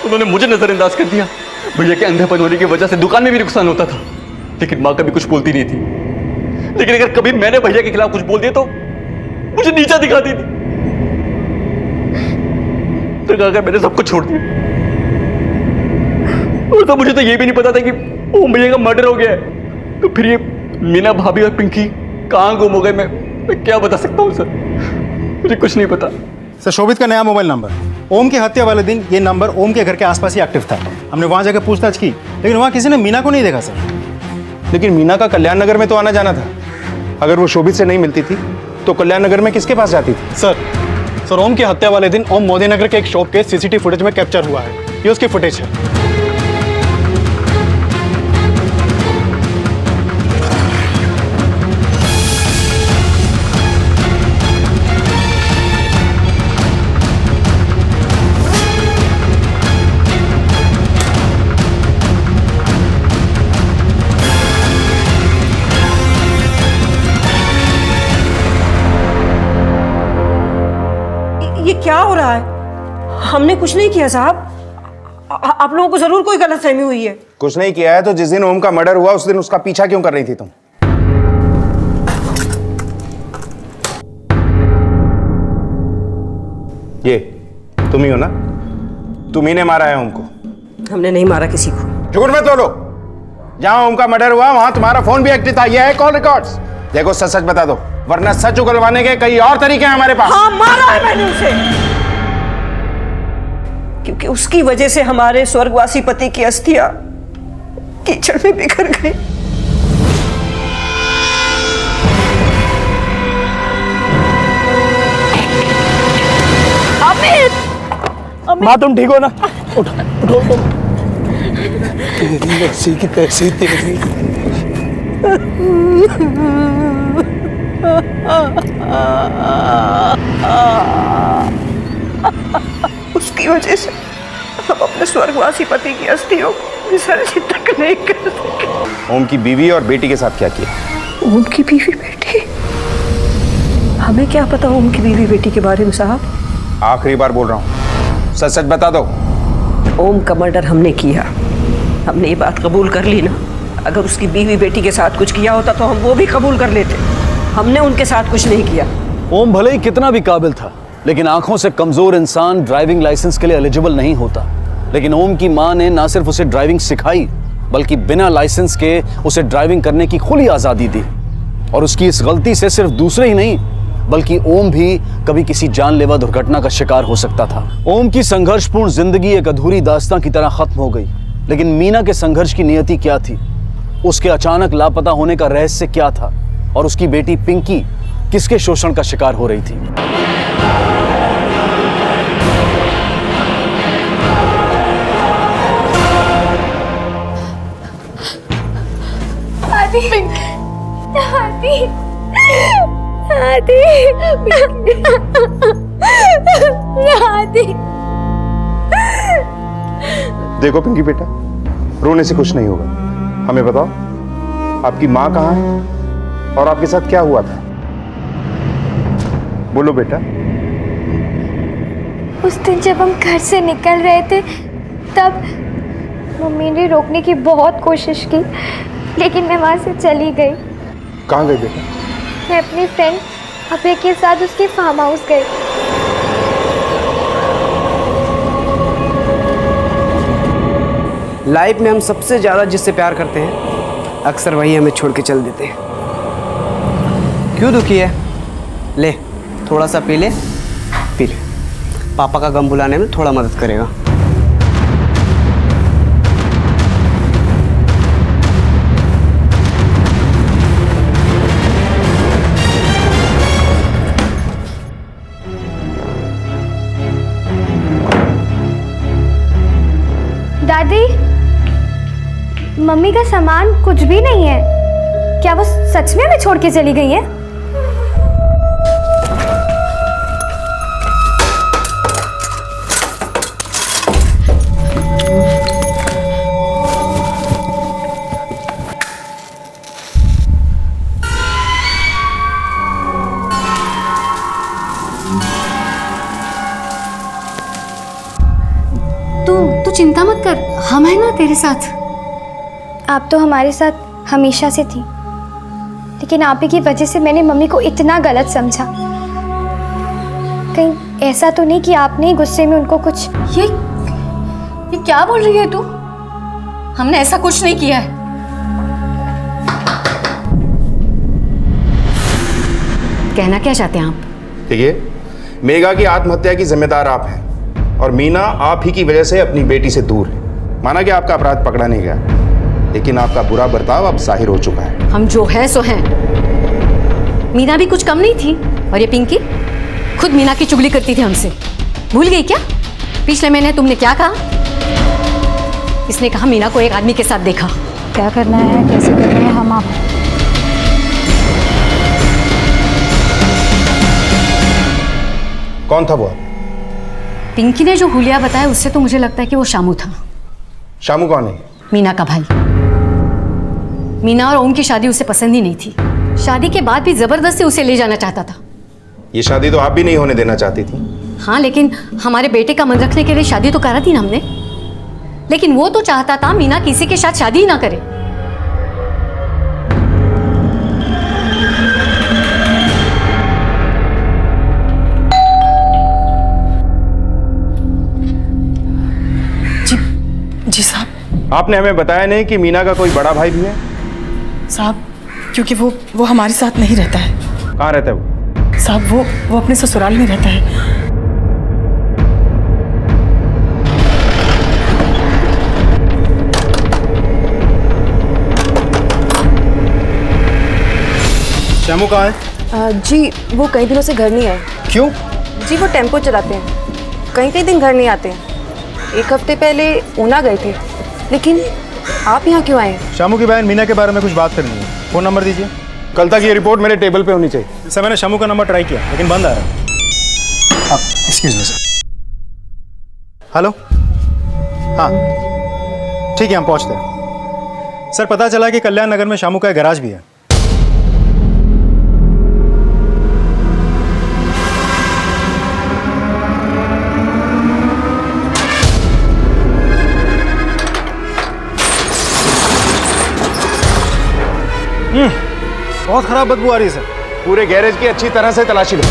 उन्होंने मुझे नजरअंदाज कर दिया। भैया के अंधेपन होने की वजह से दुकान में भी नुकसान होता था, लेकिन माँ कभी कुछ बोलती नहीं थी। लेकिन अगर कभी मैंने भैया के खिलाफ कुछ बोल दिया तो मुझे नीचा दिखाती थी। तो अगर मैंने सब कुछ छोड़ दिया और तो मुझे तो ये भी नहीं पता था कि ओम भैया का मर्डर हो गया है। तो फिर ये मीना भाभी और पिंकी कहाँ गुम हो गए, मैं क्या बता सकता हूँ सर? मुझे कुछ नहीं पता। सर शोभित का नया मोबाइल नंबर, ओम की हत्या वाले दिन ये नंबर ओम के घर के आसपास ही एक्टिव था। हमने वहां जाकर पूछताछ की, लेकिन वहां किसी ने मीना को नहीं देखा सर। लेकिन मीना का कल्याण नगर में तो आना जाना था। अगर वो शोभित से नहीं मिलती थी तो कल्याण नगर में किसके पास जाती थी? सर ओम की हत्या वाले दिन ओम मोदी नगर के एक शॉप के सीसीटीवी फुटेज में कैप्चर हुआ है। ये उसकी फुटेज है। ये क्या हो रहा है? हमने कुछ नहीं किया साहब। आप लोगों को जरूर कोई गलतफहमी हुई है। कुछ नहीं किया है तो जिस दिन ओम का मर्डर हुआ उस दिन उसका पीछा क्यों कर रही थी तुम? ये तुम ही हो ना? तुम ही ने मारा है ओम को? हमने नहीं मारा किसी को। झूठ मत बोलो। जहां ओम का मर्डर हुआ वहां तुम्हारा फोन भी एक्टिव था। यह है कॉल रिकॉर्ड्स। देखो सच सच बता दो, वरना सच उगलवाने के कई और तरीके हैं हमारे पास। हाँ मारा है मैंने उसे, क्योंकि उसकी वजह से हमारे स्वर्गवासी पति की अस्थियां कीचड़ में बिखर गई। माँ तुम ठीक हो ना? उठो उठो उठो। तेरी वैसी की तैसी तेरी। उसकी वजह से हम अपने स्वर्गवासी पति की अस्थियों को विसर्जित तक नहीं कर सके। ओम की बीवी और बेटी के साथ क्या किया? ओम की बीवी बेटी? हमें क्या पता ओम की बीवी बेटी के बारे में साहब? आखिरी बार बोल रहा हूँ, सच सच बता दो। ओम का मर्डर हमने किया। हमने ये बात कबूल कर ली ना। अगर उसकी बीवी बेटी के साथ कुछ किया होता तो हम वो भी कबूल कर लेते। हमने उनके साथ कुछ नहीं किया। ओम भले ही कितना भी काबिल था, लेकिन आंखों से कमजोर इंसान ड्राइविंग लाइसेंस के लिए एलिजिबल नहीं होता। लेकिन ओम की मां ने ना सिर्फ उसे ड्राइविंग सिखाई, बल्कि बिना लाइसेंस के उसे ड्राइविंग करने की खुली आजादी दी। और उसकी इस गलती से सिर्फ दूसरे ही नहीं, बल्कि ओम भी कभी किसी जानलेवा दुर्घटना का शिकार हो सकता था। ओम की संघर्षपूर्ण जिंदगी एक अधूरी दास्तां की तरह खत्म हो गई। लेकिन मीना के संघर्ष की नियति क्या थी? उसके अचानक लापता होने का रहस्य क्या था? और उसकी बेटी पिंकी किसके शोषण का शिकार हो रही थी? दादी दादी दादी। देखो पिंकी बेटा, रोने से कुछ नहीं होगा। हमें बताओ, आपकी माँ कहाँ है और आपके साथ क्या हुआ था? बोलो बेटा। उस दिन जब हम घर से निकल रहे थे तब मम्मी ने रोकने की बहुत कोशिश की, लेकिन मैं वहाँ से चली गई। कहाँ गई बेटा? मैं अपनी फ्रेंड अभय के साथ उसके फार्म हाउस गई। लाइफ में हम सबसे ज़्यादा जिससे प्यार करते हैं अक्सर वही हमें छोड़ के चल देते हैं। क्यों दुखी है? ले थोड़ा सा पी ले, पी ले। पापा का गम भुलाने में थोड़ा मदद करेगा। दादी, मम्मी का सामान कुछ भी नहीं है। क्या वो सच में हमें छोड़ के चली गई है? तू चिंता मत कर, हम हैं ना तेरे साथ। आप तो हमारे साथ हमेशा से थी, लेकिन आप ही की वजह से मैंने मम्मी को इतना गलत समझा। कहीं ऐसा तो नहीं कि आपने गुस्से में उनको कुछ। ये क्या बोल रही है तू? हमने ऐसा कुछ नहीं किया है। कहना क्या चाहते हैं आप? देखिए, मेघा की आत्महत्या की जिम्मेदार आप हैं और मीना आप ही की वजह से अपनी बेटी से दूर है। माना कि आपका अपराध पकड़ा नहीं गया, लेकिन आपका बुरा बर्ताव अब जाहिर हो चुका है। हम जो है सो हैं। मीना भी कुछ कम नहीं थी, और ये पिंकी खुद मीना की चुगली करती थी हमसे। भूल गई क्या पिछले महीने तुमने क्या कहा? इसने कहा मीना को एक आदमी के साथ देखा। क्या करना है, कैसे करना है, हम आप। कौन था वो? पिंकी ने जो हुलिया बताया उससे तो मुझे लगता है कि वो शामू था। शामू कौन है? मीना का भाई। मीना और ओम की शादी उसे पसंद ही नहीं थी। शादी के बाद भी जबरदस्ती उसे ले जाना चाहता था। ये शादी तो आप भी नहीं होने देना चाहती थी। हाँ, लेकिन हमारे बेटे का मन रखने के लिए शादी तो करा थी ना हमने। लेकिन वो तो चाहता था मीना किसी के साथ शादी ही ना करे। जी साहब। आपने हमें बताया नहीं कि मीना का कोई बड़ा भाई भी है? साहब, क्योंकि वो हमारे साथ नहीं रहता है। कहाँ रहता है वो? साहब, वो अपने ससुराल में रहता है। श्यामू कहाँ है? जी वो कई दिनों से घर नहीं आए। क्यों? जी वो टेम्पो चलाते हैं, कई दिन घर नहीं आते हैं। एक हफ्ते पहले ऊना गए थे। लेकिन आप यहाँ क्यों आए? श्यामू की बहन मीना के बारे में कुछ बात करनी है। फ़ोन नंबर दीजिए। कल तक ये रिपोर्ट मेरे टेबल पे होनी चाहिए। सर, मैंने श्यामू का नंबर ट्राई किया लेकिन बंद आ रहा है। Excuse me sir. हेलो, हाँ ठीक है, हम पहुँचते हैं। सर, पता चला कि कल्याण नगर में श्यामू का एक गैराज भी है। बहुत खराब बदबू आ रही है सर। पूरे गैरेज की अच्छी तरह से तलाशी लो।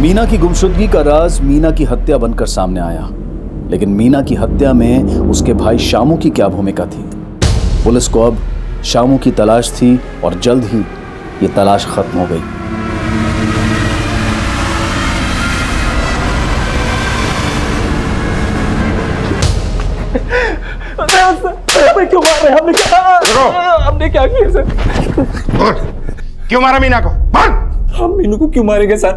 मीना की गुमशुदगी का राज मीना की हत्या बनकर सामने आया, लेकिन मीना की हत्या में उसके भाई शामू की क्या भूमिका थी? पुलिस को अब शामू की तलाश थी और जल्द ही ये तलाश खत्म हो गई। क्यों मार रहे हैं? हमने क्या किया सर? क्यों मारा मीना को? हम मीनू को क्यों मारेंगे सर?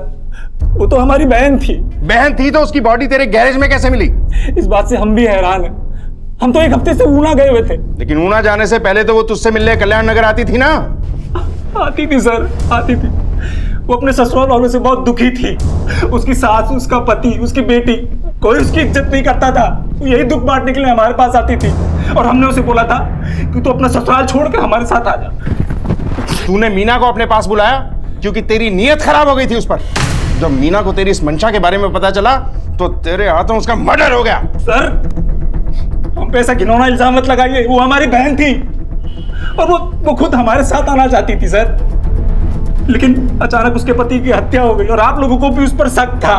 वो तो हमारी बहन थी। बहन थी तो उसकी बॉडी तेरे गैरेज में कैसे मिली? इस बात से हम भी हैरान हैं। हम तो एक हफ्ते से ऊना गए हुए थे। लेकिन ऊना जाने से पहले तो वो तुझसे मिलने कल्याण नगर आती थी ना? आती थी सर, आती थी। वो अपने ससुराल वालों से बहुत दुखी थी। उसकी सास, उसका पति, उसकी बेटी, कोई उसकी इज्जत नहीं करता था। यही दुख बांटने के लिए हमारे पास आती थी और हमने उसे बोला था कि तू अपना ससुराल छोड़ के हमारे साथ आ जा। तूने मीना को अपने पास बुलाया क्योंकि तेरी नीयत खराब हो गई थी उस पर। जब मीना को तेरी इस मंशा के बारे में पता चला तो तेरे हाथों उसका मर्डर हो गया। सर, हम पे ऐसा घिनौना इल्जाम मत लगाइए। वो हमारी बहन थी और वो खुद हमारे साथ आना चाहती थी सर, लेकिन अचानक उसके पति की हत्या हो गई और आप लोगों को भी उस पर शक था,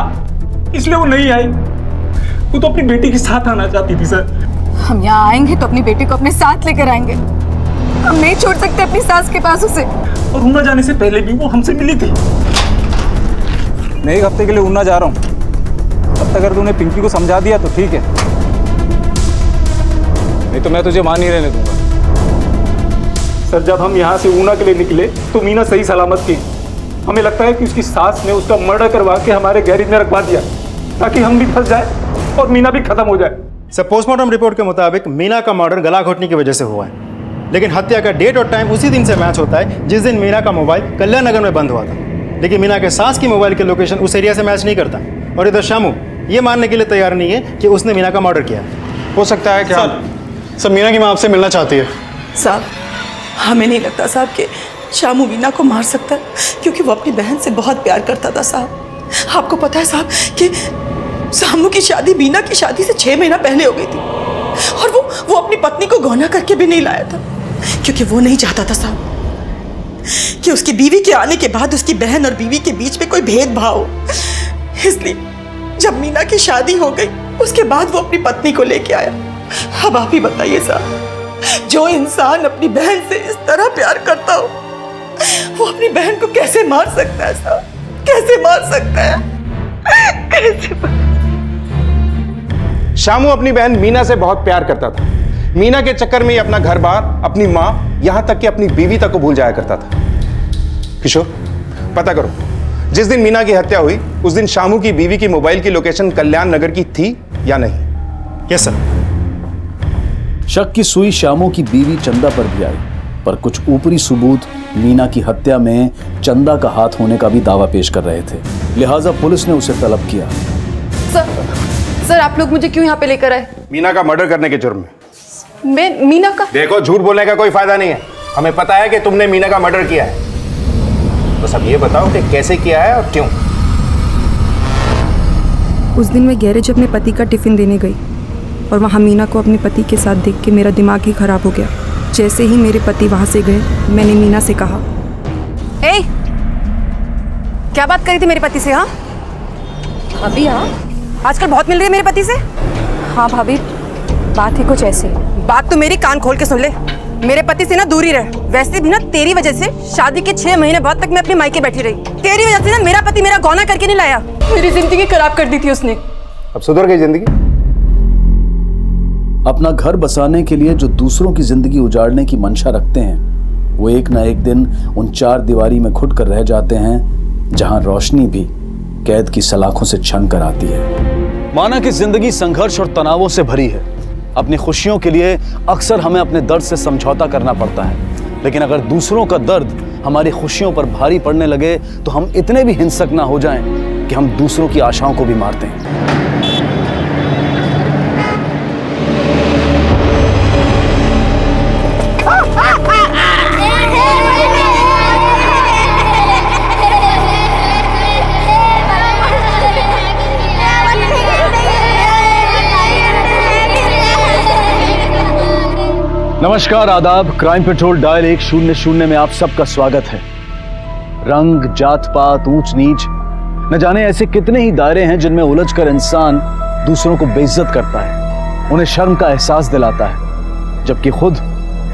इसलिए वो नहीं आई। वो तो अपनी बेटी के साथ आना चाहती थी सर। हम यहाँ आएंगे तो अपनी बेटी को अपने साथ लेकर आएंगे। हम नहीं छोड़ सकते अपनी सास के पास उसे। और ऊना जाने से पहले भी वो हमसे मिली थी। मैं एक हफ्ते के लिए ऊना जा रहा हूँ। अब तक अगर तूने पिंकी को समझा दिया तो ठीक है, नहीं तो मैं तुझे वहां नहीं रहने दूंगा। सर, जब हम यहाँ से ऊना के लिए निकले तो मीना सही सलामत थी। हमें लगता है कि उसकी सास ने उसका मर्डर करवा के हमारे गैरेज में रखवा दिया ताकि हम भी फंस जाए और मीना भी खत्म हो जाए। सर, पोस्टमार्टम रिपोर्ट के मुताबिक मीना का मर्डर गला घोटने की वजह से हुआ है, लेकिन हत्या का डेट और टाइम उसी दिन से मैच होता है जिस दिन मीना का मोबाइल कल्याण नगर में बंद हुआ था। लेकिन मीना के सास की मोबाइल के लोकेशन उस एरिया से मैच नहीं करता और इधर शामू ये मानने के लिए तैयार नहीं है कि उसने मीना का मर्डर किया। हो सकता है क्या? सर, मीना की माँ आपसे मिलना चाहती है। साहब, हमें नहीं लगता साहब कि शामू मीना को मार सकता है, क्योंकि वो अपनी बहन से बहुत प्यार करता था साहब। आपको पता है साहब कि शामू की शादी मीना की शादी से 6 महीना पहले हो गई थी और वो अपनी पत्नी को गौना करके भी नहीं लाया था, क्योंकि वो नहीं चाहता था साहब कि उसकी बीवी के आने के बाद उसकी बहन और बीवी के बीच में कोई भेदभाव हो। इसलिए जब मीना की शादी हो गई उसके बाद वो अपनी पत्नी को लेके आया। अब आप ही बताइए साहब, जो इंसान अपनी बहन से इस तरह प्यार करता हो वो अपनी बहन को कैसे मार सकता है साहब? कैसे मार सकता है? कैसे? शामू अपनी बहन मीना से बहुत प्यार करता था। मीना के चक्कर में ही अपना घर बार, अपनी माँ, यहां तक कि अपनी बीवी तक को भूल जाया करता था। किशोर, पता करो जिस दिन मीना की हत्या हुई उस दिन शामू की बीवी की मोबाइल की लोकेशन कल्याण नगर की थी या नहीं? Yes sir. शक की सुई शामू की बीवी चंदा पर भी आई, पर कुछ ऊपरी सबूत मीना की हत्या में चंदा का हाथ होने का भी दावा पेश कर रहे थे। लिहाजा पुलिस ने उसे तलब किया। सर, आप लोग मुझे क्यों यहाँ पे लेकर आए? मीना का मर्डर करने के जुर्म में। मैं मीना का? देखो, झूठ बोलने का कोई फायदा नहीं है। हमें पता है कि तुमने मीना का मर्डर किया है। बस अब ये बताओ कि कैसे किया है और क्यों। उस दिन मैं गैरेज अपने पति का टिफिन देने गई और वहाँ मीना को अपने पति के साथ देख के मेरा दिमाग ही खराब हो गया। जैसे ही मेरे पति वहाँ से गए मैंने मीना से कहा, ए, क्या बात करी थी मेरे पति से? हाँ भाभी, हाँ आजकल बहुत मिल रही है मेरे पति से। हाँ भाभी, बात ही कुछ ऐसी। बात तो मेरी कान खोल के सुन ले। मेरे पति से ना दूरी रहे। वैसे भी ना तेरी वजह से शादी के 6 महीने बाद तक मैं अपने मायके बैठी रही। तेरी वजह से ना मेरा पति मेरा गौना करके नहीं लाया। मेरी जिंदगी खराब कर दी थी उसने। अब सुधर गई जिंदगी? अपना घर बसाने के लिए जो दूसरों की जिंदगी उजाड़ने की मंशा रखते हैं वो एक ना एक दिन उन 4 दीवारी में घुट कर रह जाते हैं जहां रोशनी भी कैद की सलाखों से छन कर आती है। माना कि जिंदगी संघर्ष और तनावों से भरी है। अपनी खुशियों के लिए अक्सर हमें अपने दर्द से समझौता करना पड़ता है, लेकिन अगर दूसरों का दर्द हमारी खुशियों पर भारी पड़ने लगे तो हम इतने भी हिंसक ना हो जाएं कि हम दूसरों की आशाओं को भी मारते हैं। नमस्कार, आदाब। क्राइम पेट्रोल डायल 100 में आप सबका स्वागत है। रंग, जात पात, ऊंच नीच, न जाने ऐसे कितने ही दायरे हैं जिनमें उलझकर इंसान दूसरों को बेइज्जत करता है, उन्हें शर्म का एहसास दिलाता है, जबकि खुद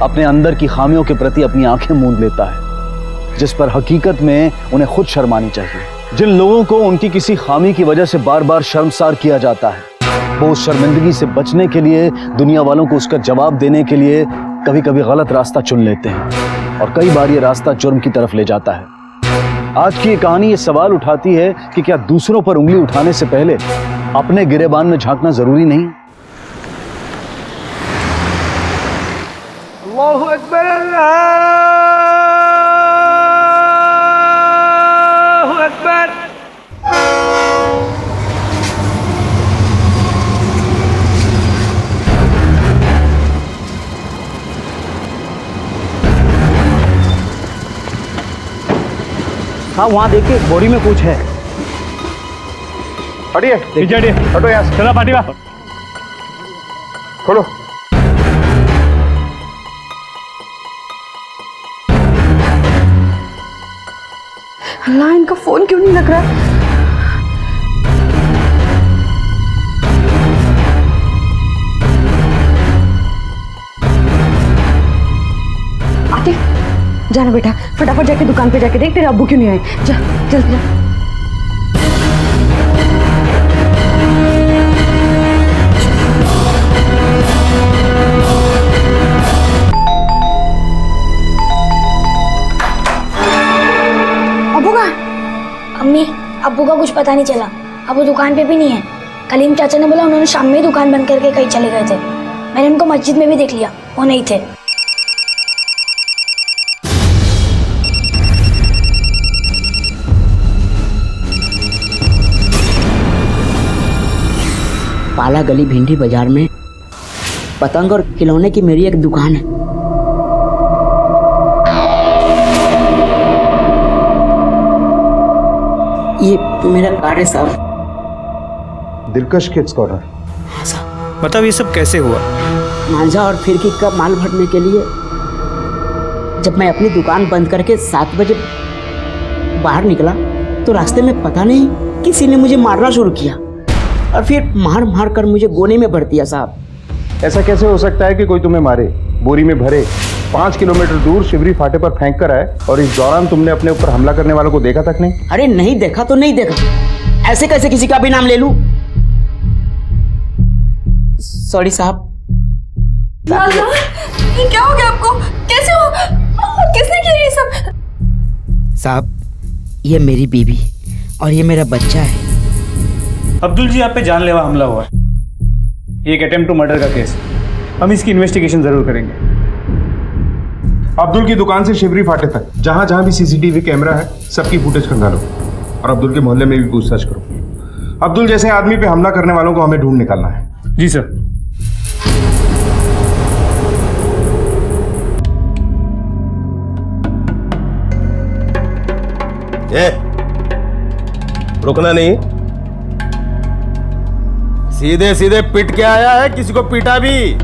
अपने अंदर की खामियों के प्रति अपनी आंखें मूंद लेता है, जिस पर हकीकत में उन्हें खुद शर्मानी चाहिए। जिन लोगों को उनकी किसी खामी की वजह से बार बार शर्मसार किया जाता है, वो उस शर्मिंदगी से बचने के लिए, दुनिया वालों को उसका जवाब देने के लिए कभी कभी गलत रास्ता चुन लेते हैं और कई बार ये रास्ता जुर्म की तरफ ले जाता है। आज की ये कहानी ये सवाल उठाती है कि क्या दूसरों पर उंगली उठाने से पहले अपने गिरेबान में झांकना जरूरी नहीं? अल्लाहु अकबर, अल्लाहु अकबर। हाँ वहाँ देखिए बोरी में कुछ है। हटिए नीचे हटिए, हटो यहाँ से। चला पाटिया खोलो। अल्लाह, इनका फोन क्यों नहीं लग रहा है? आतिफ, जाना बेटा, फटाफट जाके दुकान पे जाके देख तेरे अब्बू क्यों नहीं आए। जा जल्दी जा। अब्बू का? अम्मी, अब्बू का कुछ पता नहीं चला। अब वो दुकान पे भी नहीं है। कलीम चाचा ने बोला उन्होंने शाम में ही दुकान बंद करके कहीं चले गए थे। मैंने उनको मस्जिद में भी देख लिया, वो नहीं थे। पाला गली भिंडी बाजार में पतंग और खिलौने की मेरी एक दुकान है। ये मेरा कार्ड है साहब। दिलकश किड्स कॉर्नर। हाँ साहब। मतलब ये सब कैसे हुआ? मांझा और फिरकी का माल भरने के लिए जब मैं अपनी दुकान बंद करके 7 बजे बाहर निकला तो रास्ते में पता नहीं किसी ने मुझे मारना शुरू किया और फिर मार मार कर मुझे गोने में भर दिया साहब। ऐसा कैसे हो सकता है कि कोई तुम्हें मारे? बोरी में भरे 5 किलोमीटर दूर शिवरी फाटे पर फेंक कर आए और इस दौरान तुमने अपने ऊपर हमला करने वालों को देखा तक नहीं? अरे नहीं देखा तो नहीं देखा, ऐसे कैसे किसी का भी नाम ले लूं? सॉरी साहब। ये क्या हो गया आपको? कैसे हो? किसने किया ये सब? साहब, ये मेरी बीवी और ये मेरा बच्चा है। अब्दुल जी, आप पे जानलेवा हमला हुआ है। ये एक अटेम्प्ट टू मर्डर का केस। हम इसकी इन्वेस्टिगेशन जरूर करेंगे। अब्दुल की दुकान से शिवरी फाटे तक जहां जहां भी सीसीटीवी कैमरा है सबकी फुटेज खंगालो और अब्दुल के मोहल्ले में भी पूछताछ करो। अब्दुल जैसे आदमी पे हमला करने वालों को हमें ढूंढ निकालना है। जी सर। रुकना नहीं, सीधे सीधे पिट के आया है, किसी को पीटा भी?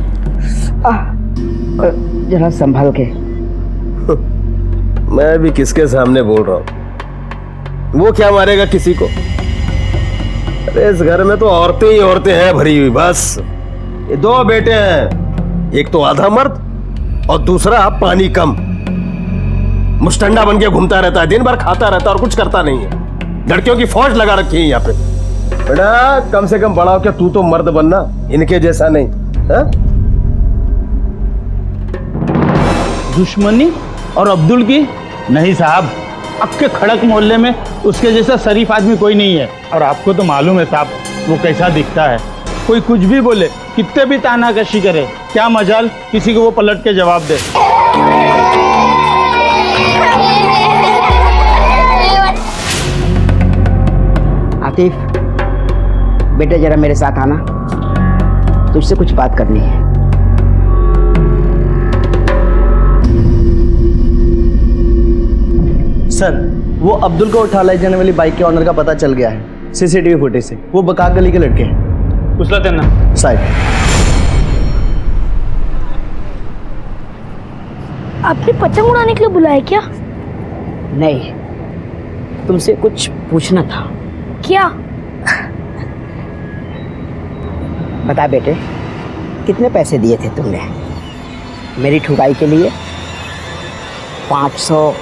जरा संभाल के। मैं भी किसके सामने बोल रहा हूं? वो क्या मारेगा किसी को? अरे इस घर में तो औरतें ही औरतें हैं भरी हुई। बस ये 2 बेटे हैं, एक तो आधा मर्द और दूसरा पानी कम। मुस्टंडा बन के घूमता रहता है, दिन भर खाता रहता है और कुछ करता नहीं है। लड़कियों की फौज लगा रखी है यहाँ पे। बेटा कम से कम बड़ा हो क्या तू तो मर्द बनना, इनके जैसा नहीं। हा? दुश्मनी और अब्दुल की? नहीं साहब, आपके खड़क मोहल्ले में उसके जैसा शरीफ आदमी कोई नहीं है। और आपको तो मालूम है साहब वो कैसा दिखता है। कोई कुछ भी बोले, कितने भी तानाकशी करे, क्या मजाल किसी को वो पलट के जवाब दे। आतिफ, बेटे जरा मेरे साथ आना, तुझसे कुछ बात करनी है। सर, वो अब्दुल को उठा लाई जाने वाली बाइक के ऑनर का पता चल गया है सीसीटीवी फुटेज से। वो बकाक गली के लड़के हैं। उस लाते ना साइड। आपने पतंग उड़ाने के लिए बुलाया क्या? नहीं, तुमसे कुछ पूछना था। क्या? बता बेटे, कितने पैसे दिए थे तुमने मेरी ठुकाई के लिए? 500,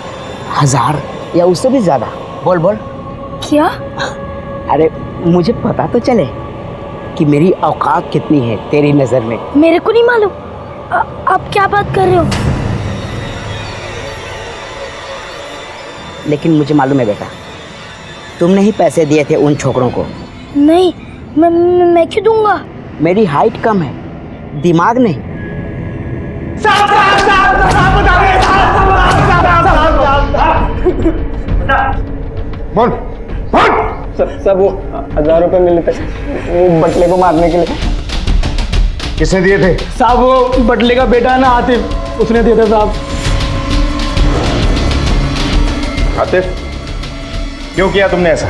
1000 या उससे भी ज्यादा? बोल बोल। क्या? अरे मुझे पता तो चले कि मेरी औकात कितनी है तेरी नजर में। मेरे को नहीं मालूम। आप क्या बात कर रहे हो? लेकिन मुझे मालूम है बेटा, तुमने ही पैसे दिए थे उन छोकरों को। नहीं, मैं क्यों दूंगा? मेरी हाइट कम है, दिमाग नहीं। बोल बोल। सब वो 1000 रुपए मिले थे वो बटले को मारने के लिए। किसने दिए थे? साहब वो बटले का बेटा है ना आतिफ, उसने दिए थे साहब। आतिफ, क्यों किया तुमने ऐसा?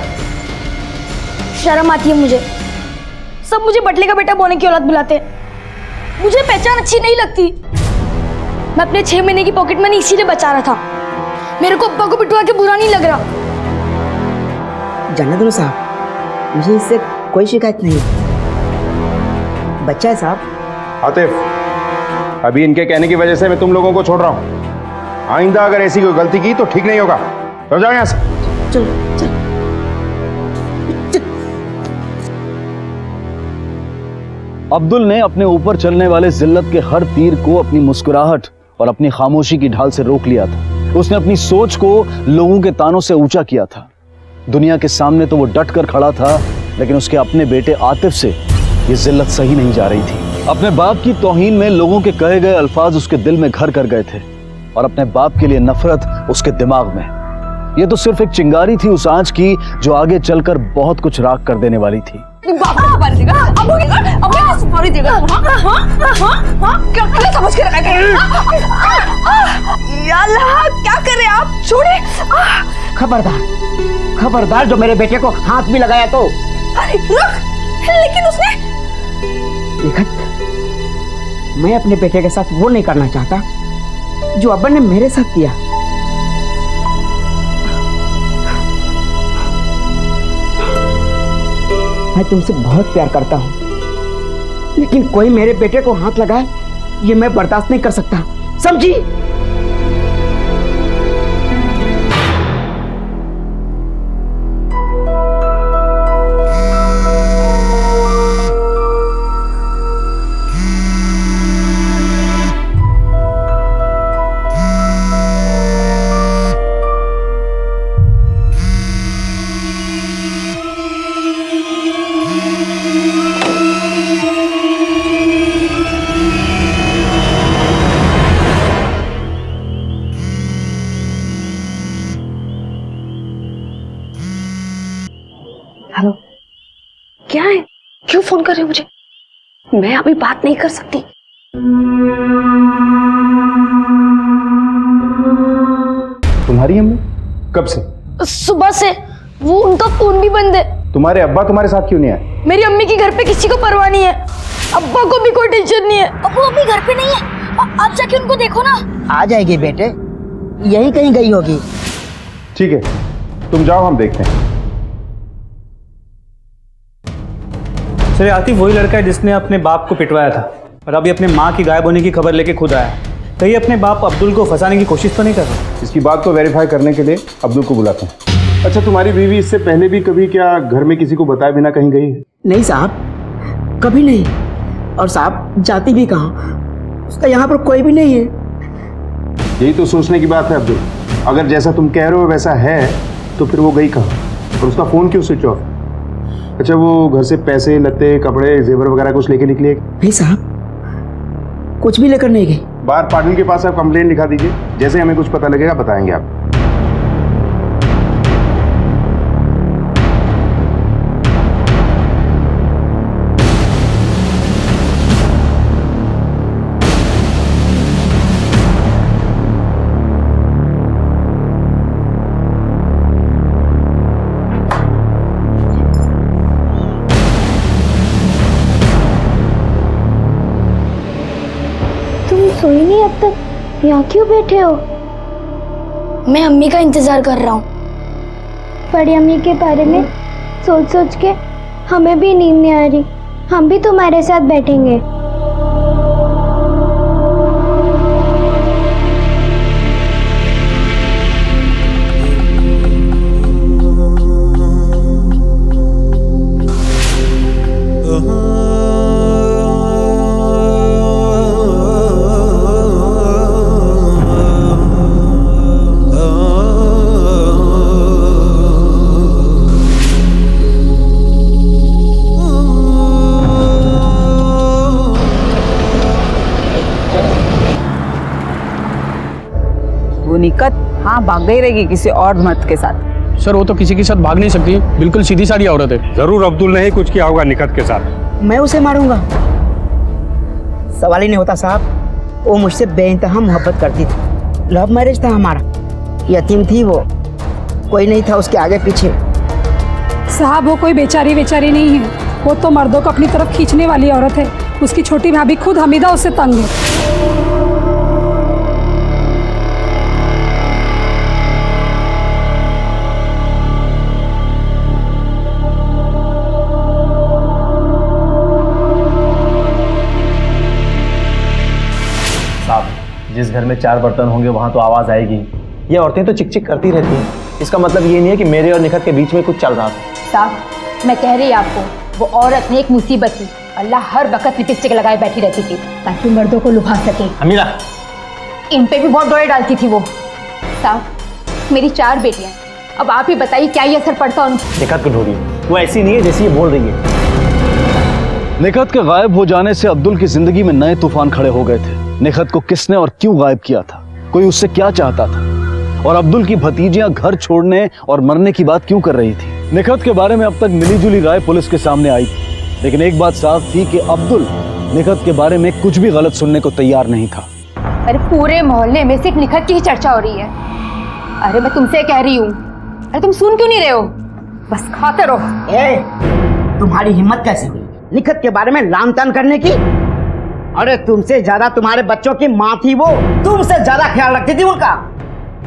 शर्म आती है मुझे। सब मुझे बटले का बेटा बोलने की औलाद बुलाते हैं। मुझे पहचान अच्छी नहीं लगती। मैं अपने 6 महीने की पॉकेट मनी इसीलिए बचा रहा था। मेरे को अब्बा को पिटवा के बुरा नहीं लग रहा। जाने दो साहब, मुझे इससे कोई शिकायत नहीं। बच्चा है साहब। आतिफ, अभी इनके कहने की वजह से मैं तुम लोगों को छोड़ रहा हूं। आइंदा अगर ऐसी कोई गलती की तो ठीक नहीं होगा। तो जाओ यहां से। चल चल। अब्दुल ने अपने ऊपर चलने वाले जिल्लत के हर तीर को अपनी मुस्कुराहट और अपनी खामोशी की ढाल से रोक लिया था। उसने अपनी सोच को लोगों के तानों से ऊंचा किया था। दुनिया के सामने तो वो डट कर खड़ा था, लेकिन उसके अपने बेटे आतिफ से ये जिल्लत सही नहीं जा रही थी। अपने बाप की तौहीन में लोगों के कहे गए अल्फाज उसके दिल में घर कर गए थे और अपने बाप के लिए नफरत उसके दिमाग में। ये तो सिर्फ एक चिंगारी थी उस आंच की जो आगे चलकर बहुत कुछ राख कर देने वाली थी। बाप को मार देगा, अब हो गया, अब क्या सुपारी देगा? क्या समझ के रखा है? या अल्लाह, क्या कर रहे आप? छोड़े। खबरदार, खबरदार, जो मेरे बेटे को हाथ भी लगाया तो। अरे रुक, लेकिन उसने। देखत, मैं अपने बेटे के साथ वो नहीं करना चाहता जो अब्बा ने मेरे साथ किया। मैं तुमसे बहुत प्यार करता हूं, लेकिन कोई मेरे बेटे को हाथ लगाए ये मैं बर्दाश्त नहीं कर सकता, समझी? हेलो, क्या है? क्यों फोन कर रहे हो मुझे? मैं अभी बात नहीं कर सकती। तुम्हारी अम्मी? कब से? सुबह से। वो उनका फोन भी बंद है। तुम्हारे अब्बा तुम्हारे साथ क्यों नहीं आए? मेरी अम्मी की घर पे किसी को परवाह नहीं है। अब्बा को भी कोई टेंशन नहीं है। अब वो अभी घर पे नहीं है। आप जाके उनको देखो ना। आ जाएगी बेटे, यही कहीं गई होगी। ठीक है, तुम जाओ, हम देखते हैं। सर, आतिफ वही लड़का है जिसने अपने बाप को पिटवाया था और अभी अपने माँ की गायब होने की खबर लेके खुद आया। कहीं अपने बाप अब्दुल को फंसाने की कोशिश तो नहीं कर रहा? इसकी बात को वेरीफाई करने के लिए अब्दुल को बुलाते हैं। अच्छा, तुम्हारी बीवी इससे पहले भी कभी क्या घर में किसी को बताए बिना कहीं गई है? नहीं साहब, कभी नहीं। और साहब जाती भी कहाँ, उसका यहाँ पर कोई भी नहीं है। यही तो सोचने की बात है अब्दुल। अगर जैसा तुम कह रहे हो वैसा है तो फिर वो गई कहाँ और उसका फोन क्यों स्विच ऑफ? अच्छा, वो घर से पैसे, लत्ते, कपड़े, जेवर वगैरह कुछ लेके निकले? नहीं साहब, कुछ भी लेकर नहीं गई। बाहर पाटिल के पास आप कंप्लेंट लिखा दीजिए, जैसे हमें कुछ पता लगेगा बताएंगे आप। सोई नहीं अब तक? यहाँ क्यों बैठे हो? मैं अम्मी का इंतजार कर रहा हूँ। बड़ी अम्मी के बारे में सोच सोच के हमें भी नींद नहीं आ रही। हम भी तुम्हारे साथ बैठेंगे। निकत हाँ भाग गई रहेगी किसी और मर्द के साथ। सर वो तो किसी के साथ भाग नहीं सकती, बिल्कुल सीधी सादी औरत है। जरूर अब्दुल ने ही कुछ किया होगा निकत के साथ। मैं उसे मारूंगा? सवाल ही नहीं होता साहब। वो मुझसे बेइंतहा मोहब्बत करती थी, लव मैरिज था हमारा, यतीम थी वो, कोई नहीं था उसके आगे पीछे। साहब वो कोई बेचारी नहीं है, वो तो मर्दों को अपनी तरफ खींचने वाली औरत है। उसकी छोटी भाभी खुद हमीदा उससे तंग है। जिस घर में 4 बर्तन होंगे वहां तो आवाज आएगी। ये औरतें तो चिक चिक करती रहती हैं, इसका मतलब ये नहीं है कि मेरे और निखत के बीच में कुछ चल रहा था। साहब मैं कह रही आपको, वो औरत ने एक मुसीबत थी। अल्लाह हर वक्त लिपस्टिक लगाए बैठी रहती थी ताकि मर्दों को लुभा सके। अमीरा, इन पे भी बहुत डोरे डालती थी वो। साहब मेरी 4 बेटियां, अब आप ही बताइए क्या ये असर पड़ता उन। निखत को ढूंढिए, वो ऐसी नहीं है जैसी ये बोल रही है। निखत के गायब हो जाने से अब्दुल की जिंदगी में नए तूफान खड़े हो गए थे। निखत को किसने और क्यों गायब किया था, कोई उससे क्या चाहता था, और अब्दुल की भतीजियां घर छोड़ने और मरने की बात क्यों कर रही थी। निखत के बारे में अब तक मिली जुली राय पुलिस के सामने आई थी, लेकिन एक बात साफ थी कि अब्दुल निखत के बारे में कुछ भी गलत सुनने को तैयार नहीं था। अरे पूरे मोहल्ले में सिर्फ निखत की ही चर्चा हो रही है। अरे मैं तुमसे कह रही हूँ, अरे तुम सुन क्यों नहीं रहे हो? बस खाते रहो। तुम्हारी हिम्मत कैसे हुई निखत के बारे में लान तान करने की? अरे तुमसे ज्यादा तुम्हारे बच्चों की माँ थी वो, तुमसे ज्यादा ख्याल रखती थी उनका,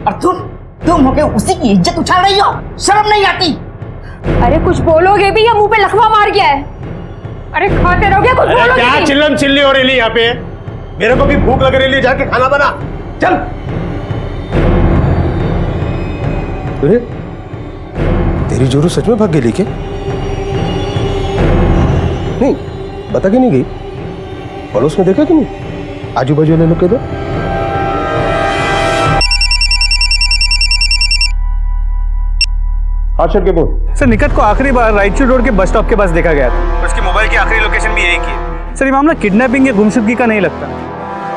और तुम होके उसी की इज्जत उछाल रही हो, शर्म नहीं आती? अरे कुछ बोलोगे भी या मुंह पे लखवा मार गया है? अरे खाते रहोगे कुछ बोलोगे? क्या चिल्लम चिल्ली हो रही है यहाँ पे? मेरे को भी भूख लग रही है, जाके खाना बना। चल। अरे तेरी जोरू सच में भाग गई क्या? नहीं बता के नहीं गई? पड़ोस में देखा कि नहीं? आजू बाजू वाले लोग के दो। हाँ सर, के बोल। सर निकट को आखिरी बार राइचू रोड के बस स्टॉप के पास देखा गया था। उसकी मोबाइल की आखिरी लोकेशन भी यही की है। सर ये मामला किडनैपिंग या गुमशुदगी का नहीं लगता।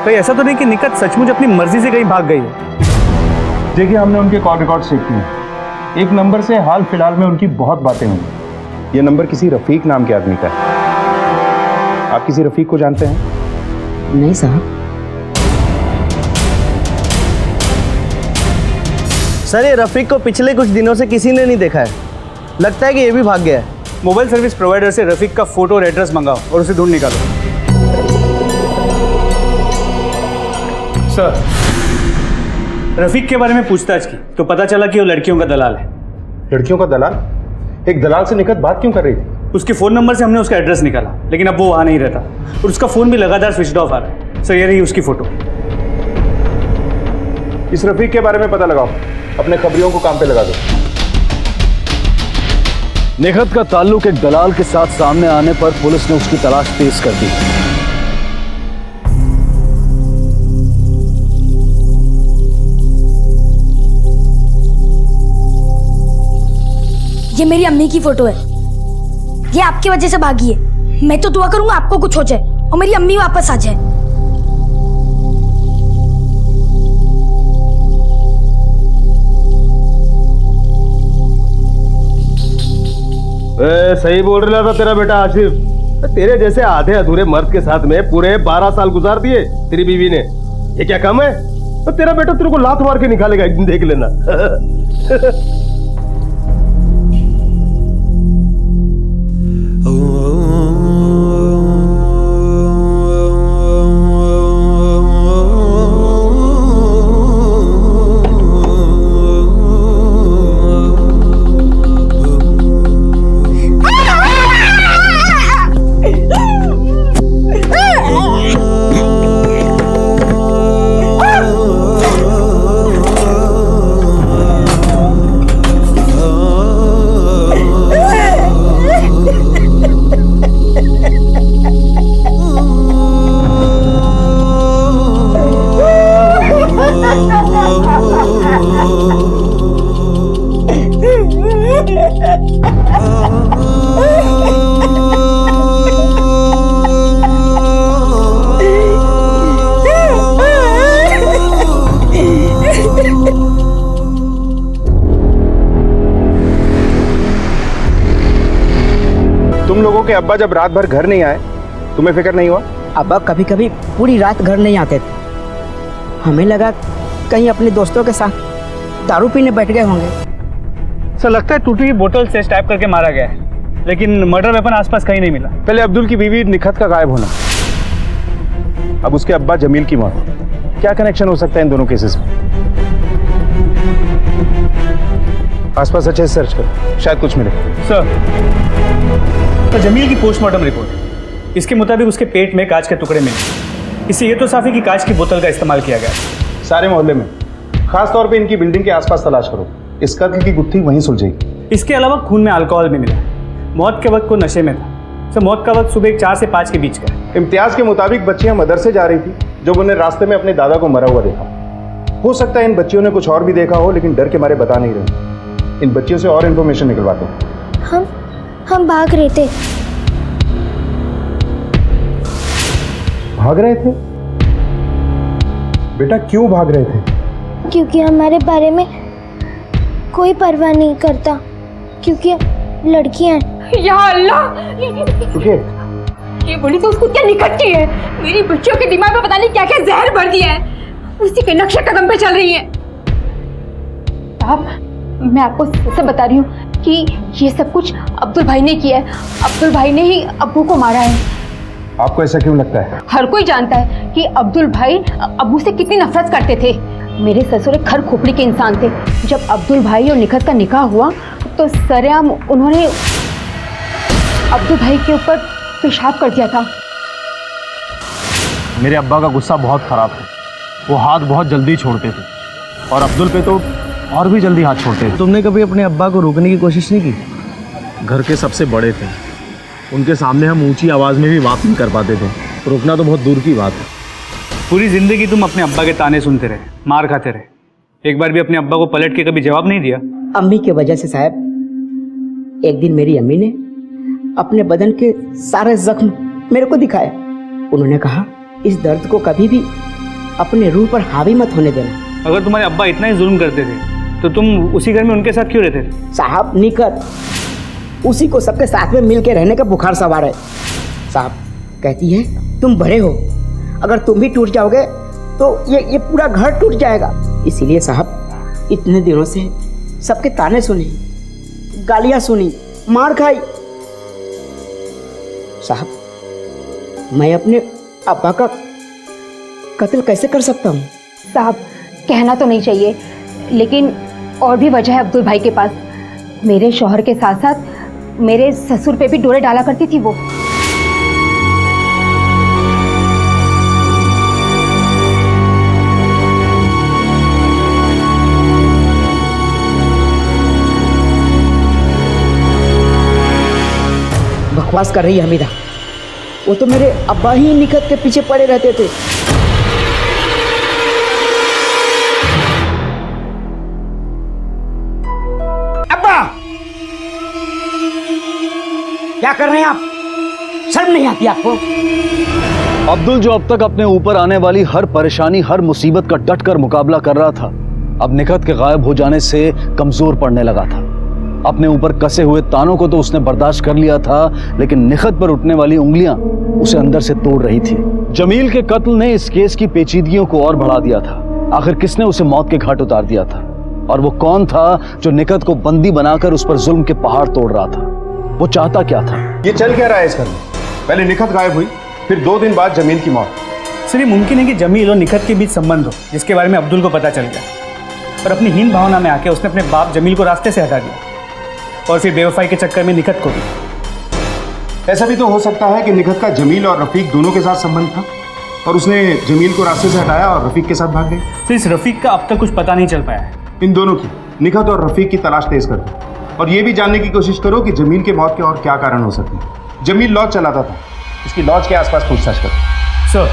कहीं ऐसा तो नहीं कि निकट सचमुच अपनी मर्जी से कहीं भाग गई है? देखिए हमने उनके कॉल रिकॉर्ड चेक किए, एक नंबर से हाल फिलहाल में उनकी बहुत बातें हुई। ये नंबर किसी रफीक नाम के आदमी का है। आप किसी रफीक को जानते हैं? नहीं साहब। सर ये रफीक को पिछले कुछ दिनों से किसी ने नहीं देखा है, लगता है कि ये भी भाग गया है। मोबाइल सर्विस प्रोवाइडर से रफीक का फोटो और एड्रेस मंगाओ और उसे ढूंढ निकालो। सर रफीक के बारे में पूछताछ की तो पता चला कि वो लड़कियों का दलाल है। लड़कियों का दलाल? एक दलाल से निकट बात क्यों कर रही थी? उसके फोन नंबर से हमने उसका एड्रेस निकाला, लेकिन अब वो वहां नहीं रहता और उसका फोन भी लगातार स्विच ऑफ आ रहा है। सर ये रही उसकी फोटो। इस रफीक के बारे में पता लगाओ, अपने खबरियों को काम पे लगा दो। निखत का ताल्लुक एक दलाल के साथ सामने आने पर पुलिस ने उसकी तलाश तेज कर दी। ये मेरी अम्मी की फोटो है, ये आपकी वजह से भागी है। मैं तो दुआ करूंगा आपको कुछ हो जाए और मेरी अम्मी वापस आ जाए। सही बोल रहा था तेरा बेटा आसिफ। तेरे जैसे आधे अधूरे मर्द के साथ में पूरे 12 साल गुजार दिए तेरी बीवी ने। ये क्या कम है? तो तेरा बेटा तेरे को लात मार के निकालेगा, एक दिन देख लेना। तुम लोगों के अब्बा जब रात भर घर नहीं आए, तुम्हें फिक्र नहीं हुआ? अब्बा कभी कभी पूरी रात घर नहीं आते थे। हमें लगा कहीं अपने दोस्तों के साथ दारू पीने बैठ गए होंगे। सर लगता है टूटी हुई बोतल से स्टैब करके मारा गया है, लेकिन मर्डर वेपन आसपास कहीं नहीं मिला। पहले अब्दुल की बीवी निखत का गायब होना, अब उसके अब्बा जमील की मौत, क्या कनेक्शन हो सकता है इन दोनों केसेस में? आसपास अच्छे से सर्च करो, शायद कुछ मिले। सर जमील की पोस्टमार्टम रिपोर्ट, इसके मुताबिक उसके पेट में कांच के टुकड़े मिले। इससे ये तो साफ है कि कांच की बोतल का इस्तेमाल किया गया। सारे मोहल्ले में, खास तौर पे इनकी बिल्डिंग के आसपास तलाश करो, इस कत्ल की गुत्थी वहीं सुलझेगी। इसके अलावा खून में अल्कोहल भी मिला। मौत के वक्त को नशे में था। सर मौत का वक्त सुबह 4 से 5 के बीच का है। इम्तियाज के मुताबिक बच्चियां मदरसे जा रही थी जब उन्हें रास्ते में अपने दादा को मरा हुआ देखा। हो सकता है इन बच्चियों ने कुछ और भी देखा हो, लेकिन डर के मारे बता नहीं रहे। इन बच्चियों से और इन्फॉर्मेशन निकलवाते हैं। हम भाग रहे थे। भाग रहे थे? बेटा क्यों भाग रहे थे? क्योंकि हमारे बारे में कोई परवाह नहीं करता, क्योंकि लड़कियां हैं। या अल्लाह, ये बोली तो उसको क्या निकट की है। मेरी बच्चियों के दिमाग में पता नहीं क्या क्या जहर भर दिया है, उसी के नक्शे कदम पे चल रही है। साहब मैं आपको सच बता रही हूँ कि ये सब कुछ अब्दुल भाई ने किया है। अब्दुल भाई ने ही अब्बू को मारा है। आपको ऐसा क्यों लगता है? हर कोई जानता है कि अब्दुल भाई अब्बू से कितनी नफरत करते थे। मेरे ससुर एक खर खोपड़ी के इंसान थे। जब अब्दुल भाई और निखत का निकाह हुआ तो सरेआम उन्होंने अब्दुल भाई के ऊपर पेशाब कर दिया था। मेरे अब्बा का गुस्सा बहुत खराब है, वो हाथ बहुत जल्दी छोड़ते थे और अब्दुल पे तो और भी जल्दी हाथ छोड़ते थे। तुमने कभी अपने अब्बा को रोकने की कोशिश नहीं की? घर के सबसे बड़े थे, उनके सामने हम ऊंची आवाज़ में भी बात नहीं कर पाते थे। रोकना तो बहुत दूर की बात है। पूरी जिंदगी तुम अपने अब्बा के ताने सुनते रहे, मार खाते रहे, एक बार भी अपने अब्बा को पलट के कभी जवाब नहीं दिया। अम्मी की वजह से साहब, एक दिन मेरी अम्मी ने अपने बदन के सारे जख्म मेरे को दिखाए। उन्होंने कहा इस दर्द को कभी भी अपने रूह पर हावी मत होने देना। अगर तुम्हारे अब्बा इतना ही जुल्म करते थे तो तुम उसी घर में उनके साथ क्यों रहते थे? साहब निकत उसी को सबके साथ में मिल के रहने का बुखार सवार है। साहब कहती है तुम बड़े हो, अगर तुम भी टूट जाओगे तो ये पूरा घर टूट जाएगा। इसीलिए साहब इतने दिनों से सबके ताने सुने, गालियां सुनी, मार खाई। साहब मैं अपने अब्बा का कत्ल कैसे कर सकता हूँ? साहब कहना तो नहीं चाहिए, लेकिन और भी वजह है अब्दुल भाई के पास। मेरे शौहर के साथ साथ मेरे ससुर पे भी डोरे डाला करती थी वो। बकवास कर रही है हमीदा, वो तो मेरे अब्बा ही निखत के पीछे पड़े रहते थे। अब्बा क्या कर रहे हैं आप? शर्म नहीं आती आपको? अब्दुल जो अब तक अपने ऊपर आने वाली हर परेशानी, हर मुसीबत का डट कर मुकाबला कर रहा था, अब निखत के गायब हो जाने से कमजोर पड़ने लगा था। अपने ऊपर कसे हुए तानों को तो उसने बर्दाश्त कर लिया था, लेकिन निखत पर उठने वाली उंगलियां उसे अंदर से तोड़ रही थी। जमील के कत्ल ने इस केस की पेचीदगियों को और बढ़ा दिया था। आखिर किसने उसे मौत के घाट उतार दिया था, और वो कौन था जो निखत को बंदी बनाकर उस पर जुल्म के पहाड़ तोड़ रहा था? वो चाहता क्या था? ये चल क्या रहा है इस घर में? पहले निखत गायब हुई, फिर 2 दिन बाद जमील की मौत। सिर्फ मुमकिन है कि जमील और निखत के बीच संबंध हो, जिसके बारे में अब्दुल को पता चल गया और अपनी हीन भावना में आके उसने अपने बाप जमील को रास्ते से हटा दिया और फिर बेवफाई के चक्कर में निखत को भी। ऐसा भी तो हो सकता है कि निखत का जमील और रफीक दोनों के साथ संबंध था और उसने जमील को रास्ते से हटाया और रफीक के साथ भाग गई। तो इस रफीक का अब तक कुछ पता नहीं चल पाया है। इन दोनों की, निखत और रफीक की तलाश तेज कर दो और ये भी जानने की कोशिश करो कि जमील के मौत के और क्या कारण हो सकते हैं। जमील लॉज चलाता था, इसकी लॉज के आसपास पूछताछ करो। सर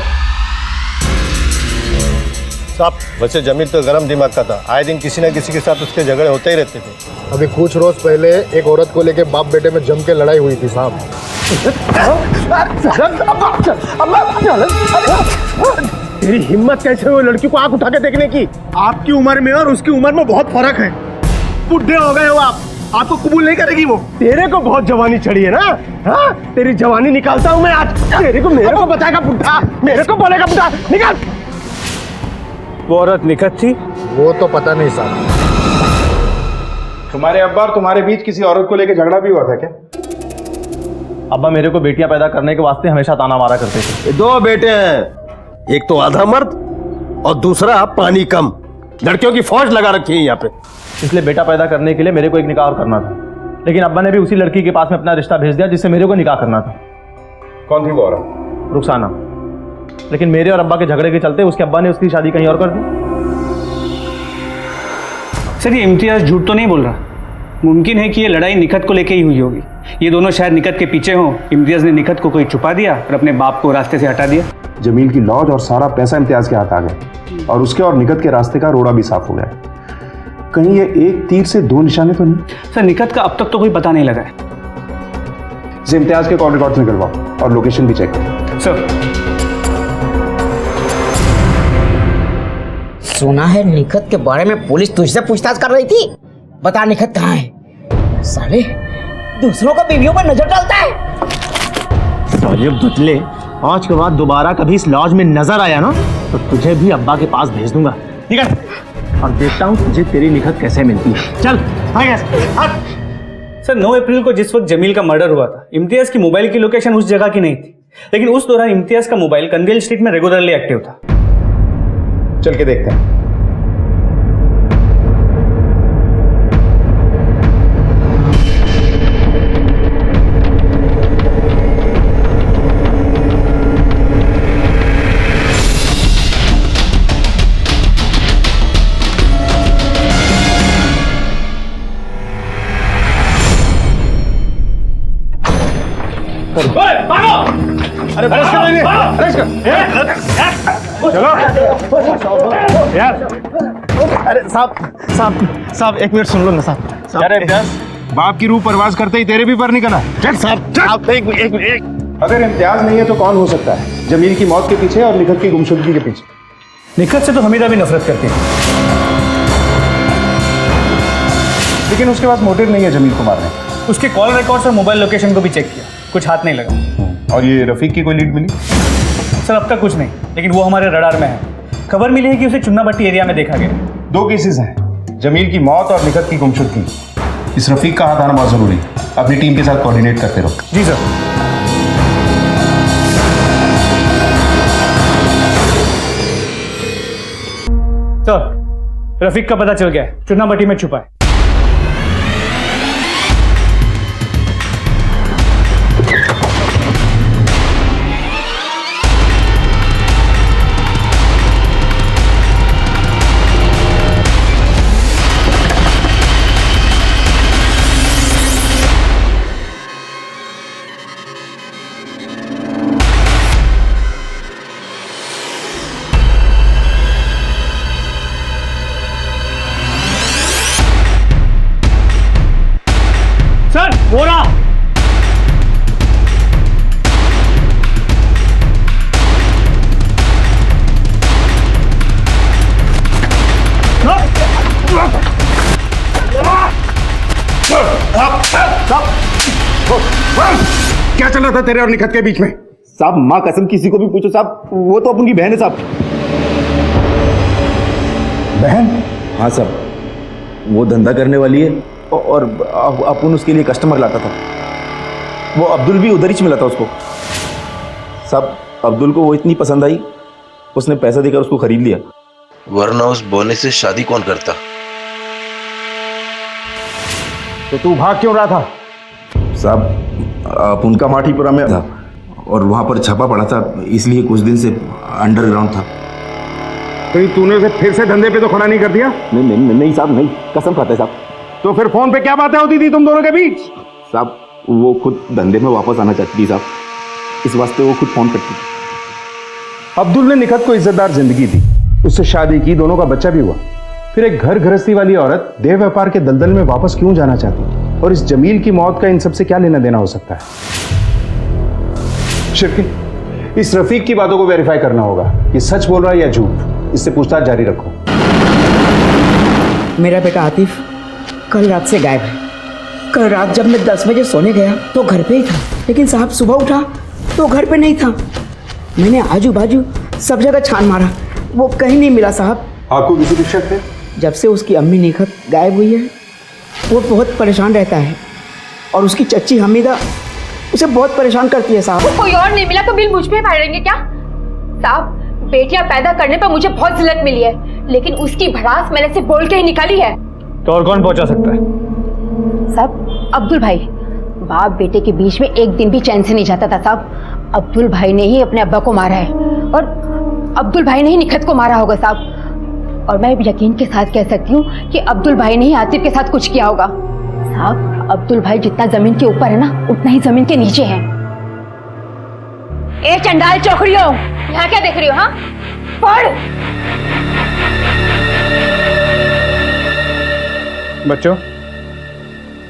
साहब वैसे जमील तो गरम दिमाग का था, आए दिन किसी न किसी के साथ उसके झगड़े होते ही रहते थे। अभी कुछ रोज पहले एक औरत को लेके बाप बेटे में जम के लड़ाई हुई थी साहब। तेरी हिम्मत कैसे हुई लड़की को आंख उठा के देखने की? आपकी उम्र में और उसकी उम्र में बहुत फर्क है। बुढ़े हो गए हो आप, आपको कबूल नहीं करेगी वो। तेरे को बहुत जवानी चढ़ी है ना? हाँ, तेरी जवानी निकालता हूँ मैं आज। तेरे को मेरे को बताएगा बुढ़ा, मेरे को बोलेगा बुढ़ा, निकाल। वो औरत निकट थी? वो तो पता नहीं साहब। तुम्हारे अब्बा और तुम्हारे बीच किसी औरत को लेकर झगड़ा भी हुआ था क्या? अब्बा मेरे को बेटियां पैदा करने के वास्ते हमेशा ताना मारा करते थे। दो बेटे हैं, एक तो आधा मर्द और दूसरा पानी कम। लड़कियों की फौज लगा रखी है यहाँ पे। इसलिए बेटा पैदा करने के लिए मेरे को एक निकाह और करना था, लेकिन अब्बा ने भी उसी लड़की के पास में अपना रिश्ता भेज दिया जिससे मेरे को निकाह करना था। कौन थी वो औरत? रुखसाना। लेकिन मेरे और अब्बा के झगड़े के चलते उसके अब्बा ने उसकी शादी कहीं और कर दी। सर ये इम्तियाज झूठ तो नहीं बोल रहा? मुमकिन है कि ये लड़ाई निखत को लेके ही हुई होगी। ये दोनों शायद निखत के पीछे हों। इम्तियाज ने निखत को कोई छुपा दिया और अपने बाप को रास्ते से हटा दिया। जमील की लॉज और सारा पैसा इम्तियाज के हाथ आ गया और उसके और निखत के रास्ते का रोड़ा भी साफ हो गया। कहीं ये एक तीर से दो निशाने तो नहीं? सर निखत का अब तक तो कोई पता नहीं लगा है। इसे इम्तियाज के कॉल रिकॉर्ड्स निकलवाओ और लोकेशन भी चेक करो। सर सुना है निखत के बारे में पुलिस तुझसे पूछताछ कर रही थी। बता निखत कहाँ है? साले दूसरों का बीवियों पर नजर डालता है। साले बदले, आज के बाद दोबारा कभी इस लॉज में नजर आया ना तो तुझे भी अब्बा के पास भेज दूंगा। निकल और देखता हूँ तुझे तेरी निखत कैसे मिलती है। चल सर 9 अप्रैल को जिस वक्त जमील का मर्डर हुआ था, इम्तियाज की मोबाइल की लोकेशन उस जगह की नहीं थी, लेकिन उस दौरान इम्तियाज का मोबाइल कंदेल स्ट्रीट में रेगुलरली एक्टिव था। चल के देखते हैं। अरे चलो यार। अरे साहब एक मिनट सुन लो ना साहब। अरे बाप की रूह परवाज करते ही तेरे भी पर निकला। चल साहब एक अगर इम्तियाज नहीं है तो कौन हो सकता है? जमील की मौत के पीछे और निखत की गुमशुदगी के पीछे। निखत से तो हमीदा भी नफरत करती है, लेकिन उसके पास मोटिव नहीं है जमील को मारने का। उसके कॉल रिकॉर्ड्स और मोबाइल लोकेशन को भी चेक किया, कुछ हाथ नहीं लगा। और ये रफीक की कोई लीड मिली? सर अब तक कुछ नहीं, लेकिन वो हमारे रडार में है। खबर मिली है कि उसे चुन्नाभट्टी एरिया में देखा गया। 2 केसेस हैं, जमील की मौत और निखत की गुमशुदगी। इस रफीक का हाथ आना बहुत जरूरी है। अपनी टीम के साथ कोऑर्डिनेट करते रहो। जी सर। सर रफीक का पता चल गया है, चुन्नाभट्टी में छुपा है। बोरा क्या चल रहा था तेरे और निखत के बीच में? साहब माँ कसम किसी को भी पूछो साहब, वो तो अपन की बहन है साहब। बहन? हाँ साहब, वो धंधा करने वाली है और अपन उसके लिए कस्टमर लाता था। वो अब्दुल भी उधर ही मिला था उसको साहब। अब्दुल को वो इतनी पसंद आई, उसने पैसा देकर उसको खरीद लिया। वरना उस बोने से शादी कौन करता? तो तू भाग क्यों रहा था? साहब अपन का माटीपुरा में था और वहां पर छापा पड़ा था, इसलिए कुछ दिन से अंडरग्राउंड था। कहीं तूने उसे फिर से धंधे पे तो खड़ा नहीं कर दिया? नहीं साहब, नहीं, कसम खाता है साहब। तो फिर फोन पे क्या बातें होती थी तुम दोनों के बीच? साहब वो खुद धंधे में वापस आना चाहती थी साहब, इस वास्ते वो खुद फोन करती थी। अब्दुल ने निखत को इज्जतदार जिंदगी दी, उससे शादी की, दोनों का बच्चा भी हुआ। फिर एक घर गृहस्थी वाली औरत देह व्यापार के दलदल में वापस क्यों जाना चाहती? और इस जमील की मौत का इन सब से क्या लेना देना हो सकता है? शिरकी, इस रफीक की बातों को वेरीफाई करना होगा, ये सच बोल रहा है या झूठ। इससे पूछताछ जारी रखो। मेरा बेटा आतिफ कल रात से गायब है। कल रात जब मैं 10 बजे सोने गया तो घर पे ही था, लेकिन साहब सुबह उठा तो घर पे नहीं था। मैंने आजू बाजू सब जगह छान मारा, वो कहीं नहीं मिला साहब। आपको किसी पे शक है? जब से उसकी अम्मी निखत गायब हुई है वो बहुत परेशान रहता है, और उसकी चच्ची हमीदा उसे बहुत परेशान करती है साहब। कोई और नहीं मिला तो बिल मुझ पे फाड़ेंगे क्या? साहब, बेटियां पैदा करने पर मुझे बहुत जिल्लत मिली है, लेकिन उसकी भड़ास मैंने सिर्फ बोल के ही निकाली है। तो और कौन पहुंचा सकता है? साहब, अब्दुल भाई। बाप बेटे के बीच में एक दिन भी चैन से नहीं जाता था साहब। अब्दुल भाई ने ही अपने अब्बा को मारा है, और अब्दुल भाई ने ही निखत को मारा होगा साहब। और मैं यकीन के साथ कह सकती हूँ कि अब्दुल भाई ने ही आतिफ के साथ कुछ किया होगा। साहब, अब्दुल भाई जितना जमीन के ऊपर है ना, उतना ही जमीन के नीचे है। ए चंडाल चौकड़ियों, यहाँ क्या देख रही हो? हाँ, पढ़। बच्चों,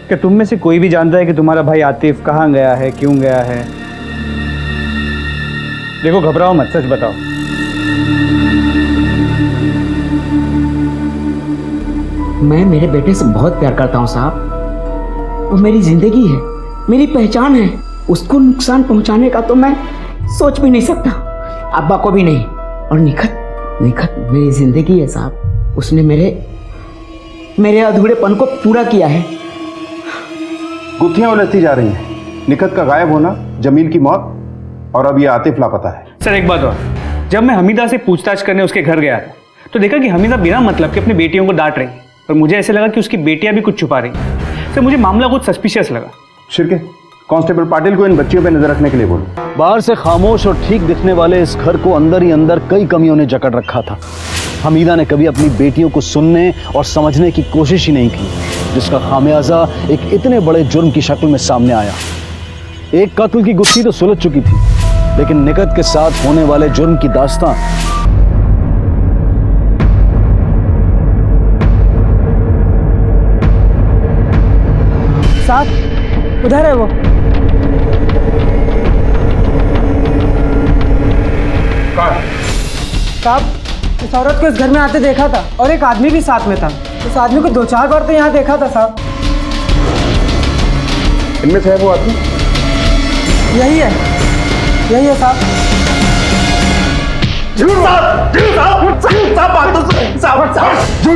क्या तुम में से कोई भी जानता है कि तुम्हारा भाई आतिफ कहाँ गया है, क्यों गया है? देखो, घबराओ मत, सच बताओ। मैं मेरे बेटे से बहुत प्यार करता हूँ साहब। वो मेरी जिंदगी है, मेरी पहचान है। उसको नुकसान पहुंचाने का तो मैं सोच भी नहीं सकता, अब्बा को भी नहीं। और निखत मेरी जिंदगी है साहब। उसने मेरे अधूरेपन को पूरा किया है। गुत्थियां उलझती जा रही हैं। निखत का गायब होना, जमील की मौत, और अब ये आतिफ लापता है। सर एक बात और, जब मैं हमीदा से पूछताछ करने उसके घर गया था तो देखा कि हमीदा बिना मतलब के अपनी बेटियों को डांट रही, और मुझे ऐसे लगा कि उसकी बेटियां भी कुछ छुपा रही। सर मुझे मामला कुछ सस्पिशियस लगा। शिरके, कांस्टेबल पाटिल को इन बच्चियों पर नजर रखने के लिए बोलो। बाहर से खामोश और ठीक दिखने वाले इस घर को अंदर ही अंदर कई कमियों ने जकड़ रखा था। हमीदा ने कभी अपनी बेटियों को सुनने और समझने की कोशिश ही नहीं की, जिसका खामियाजा एक इतने बड़े जुर्म की शक्ल में सामने आया। एक कत्ल की गुत्थी तो सुलझ चुकी थी, लेकिन निखत के साथ होने वाले जुर्म की दास्तां साहब, उधर है वो। साहब, इस औरत को इस घर में आते देखा था, और एक आदमी भी साथ में था। उस आदमी को 2-4 बार तो यहाँ देखा था साहब। इनमें से है वो आदमी? यही है साहब। झूठ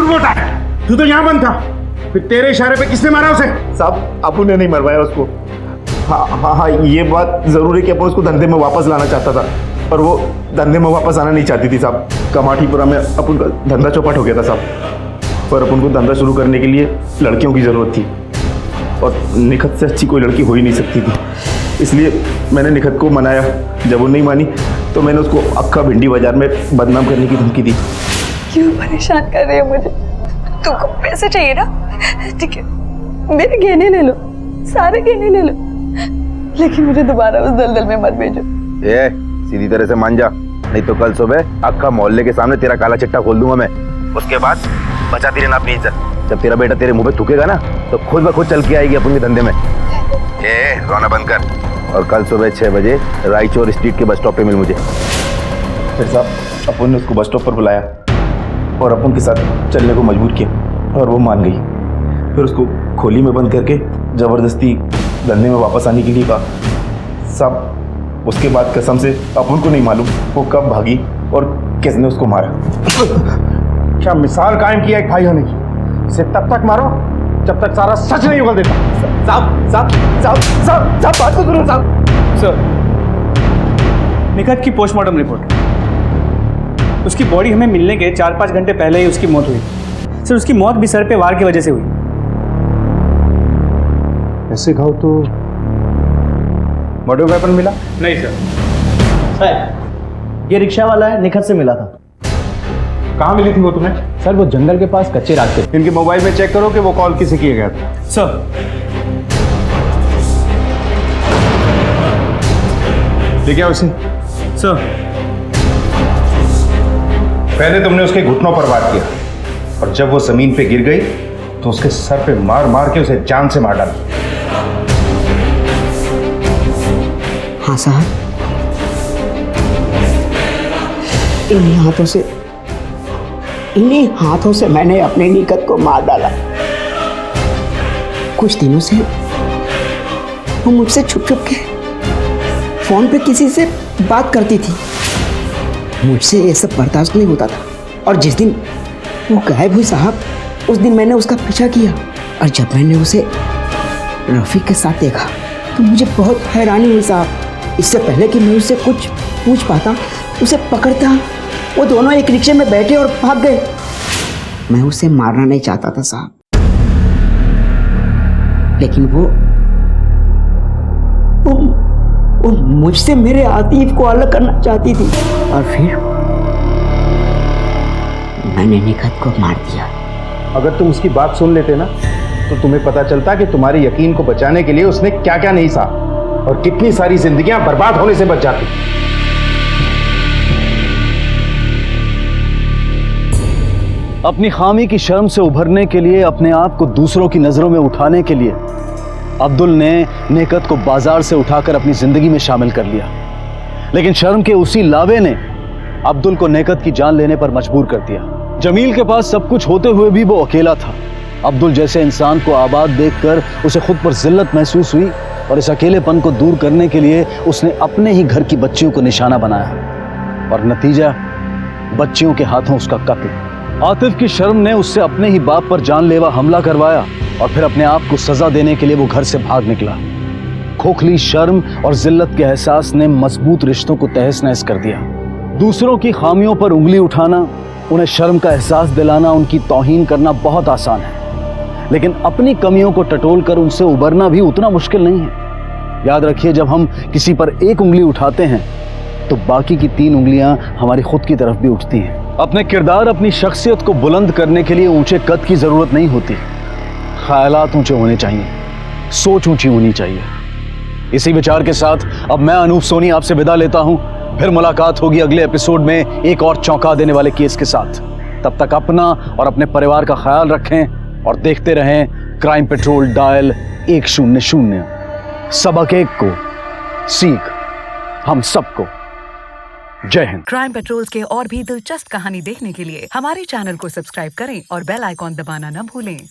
बोलता है। तू तो यहाँ बंद था, फिर तेरे इशारे पे किसने मारा उसे? साहब, अप्पू ने नहीं मरवाया उसको। हाँ, ये बात जरूर है कि अप्पू उसको धंधे में वापस लाना चाहता था, पर वो धंधे में वापस आना नहीं चाहती थी साहब। कमाठीपुरा में अपन का धंधा चौपट हो गया था साहब, पर अपन को धंधा शुरू करने के लिए लड़कियों की ज़रूरत थी, और निखत से अच्छी कोई लड़की हो ही नहीं सकती थी। इसलिए मैंने निखत को मनाया। जब वो नहीं मानी तो मैंने उसको अक्का भिंडी बाजार में बदनाम करने की धमकी दी। क्यों परेशान कर रहे हो मुझे? तुमको पैसे चाहिए ना? ठीक है, मेरे गहने ले लो, सारे गहने ले लो, लेकिन मुझे दोबारा उस दलदल में मत भेजो। ये सीधी तरह से मान जा, नहीं तो कल सुबह अक्का मोहल्ले के सामने तेरा काला चिट्टा खोल दूंगा मैं। उसके बाद बचाती रहना अपनी इज्जत। जब तेरा बेटा तेरे मुंह पे थूकेगा ना, तो खुद ब खुद चल के आएगी अपन के धंधे में। ये रोना बंद कर, और कल सुबह 6 बजे रायचौर स्ट्रीट के बस स्टॉप पे मिल मुझे। फिर साहब, अपन ने उसको बस स्टॉप पर बुलाया और अपन के साथ चलने को मजबूर किया, और वो मान गई। फिर उसको खोली में बंद करके ज़बरदस्ती धंधे में वापस आने के लिए कहा। साहब, उसके बाद कसम से अपन को नहीं मालूम वो कब भागी और किसने उसको मारा। क्या मिसाल कायम किया एक भाई होने की। इसे तब तक मारो जब तक सारा सच नहीं उगल देता। साहब, बात तो सुनो साहब। सर, निखत की पोस्टमार्टम रिपोर्ट। उसकी बॉडी हमें मिलने के 4-5 घंटे पहले ही उसकी मौत हुई। सर, उसकी मौत भी सर पे वार की वजह से हुई। ऐसे घाव तो मर्डर वेपन मिला? नहीं सर। सर, ये रिक्शा वाला है, निखत से मिला था। कहाँ मिली थी वो तुम्हें? सर, वो जंगल के पास कच्चे रास्ते। इनके मोबाइल में चेक करो कि वो कॉल किसे किया गया था। सर, लेके आओ उसे। सर, पहले तुमने उसके घुटनों पर वार किया, और जब वो जमीन पे गिर गई तो उसके सर पे मार मार के उसे जान से मार डाला। हाँ साहब, इन्हीं हाथों से मैंने अपनी निखत को मार डाला। कुछ दिनों से वो मुझसे छुप छुप के फोन पे किसी से बात करती थी। मुझसे ये सब बर्दाश्त नहीं होता था और जिस दिन वो गायब हुई साहब, उस दिन मैंने उसका पीछा किया और जब मैंने उसे रफ़ीक के साथ देखा तो मुझे बहुत हैरानी हुई साहब। इससे पहले कि मैं उससे कुछ पूछ पाता, उसे पकड़ता, वो दोनों एक रिक्शे में बैठे और भाग गए। मैं उसे मारना नहीं चाहता था साहब, लेकिन वो मुझसे मेरे आतिफ को अलग करना चाहती थी और फिर मैंने निखत को मार दिया। अगर तुम उसकी बात सुन लेते ना तो तुम्हें पता चलता कि तुम्हारे यकीन को बचाने के लिए उसने क्या क्या नहीं सहा और कितनी सारी जिंदगियां बर्बाद होने से बच जाती। अपनी खामी की शर्म से उभरने के लिए, अपने आप को दूसरों की नजरों में उठाने के लिए अब्दुल ने नेकत को बाजार से उठाकर अपनी जिंदगी में शामिल कर लिया। लेकिन शर्म के उसी लावे ने अब्दुल को नेकत की जान लेने पर मजबूर कर दिया। जमील के पास सब कुछ होते हुए भी वो अकेला था। अब्दुल जैसे इंसान को आबाद देखकर उसे खुद पर जिल्लत महसूस हुई और इस अकेलेपन को दूर करने के लिए उसने अपने ही घर की बच्चियों को निशाना बनाया और नतीजा बच्चियों के हाथों उसका कत्ल। आतिफ की शर्म ने उससे अपने ही बाप पर जानलेवा हमला करवाया और फिर अपने आप को सजा देने के लिए वो घर से भाग निकला। खोखली शर्म और जिल्लत के एहसास ने मजबूत रिश्तों को तहस नहस कर दिया। दूसरों की खामियों पर उंगली उठाना, उन्हें शर्म का एहसास दिलाना, उनकी तौहीन करना बहुत आसान है, लेकिन अपनी कमियों को टटोल कर उनसे उबरना भी उतना मुश्किल नहीं है। याद रखिए, जब हम किसी पर एक उंगली उठाते हैं तो बाकी की 3 उंगलियां हमारी खुद की तरफ भी उठती हैं। अपने किरदार, अपनी शख्सियत को बुलंद करने के लिए ऊंचे कद की जरूरत नहीं होती। ख्यालात ऊंचे होने चाहिए, सोच ऊंची होनी चाहिए। इसी विचार के साथ अब मैं अनूप सोनी आपसे विदा लेता हूं। फिर मुलाकात होगी अगले एपिसोड में एक और चौंका देने वाले केस के साथ। तब तक अपना और अपने परिवार का ख्याल रखें और देखते रहें क्राइम पेट्रोल डायल 100। सबक एक को सीख हम सबको। जय हिंद। क्राइम पेट्रोल के और भी दिलचस्प कहानी देखने के लिए हमारे चैनल को सब्सक्राइब करें और बेल आइकॉन दबाना न भूलें।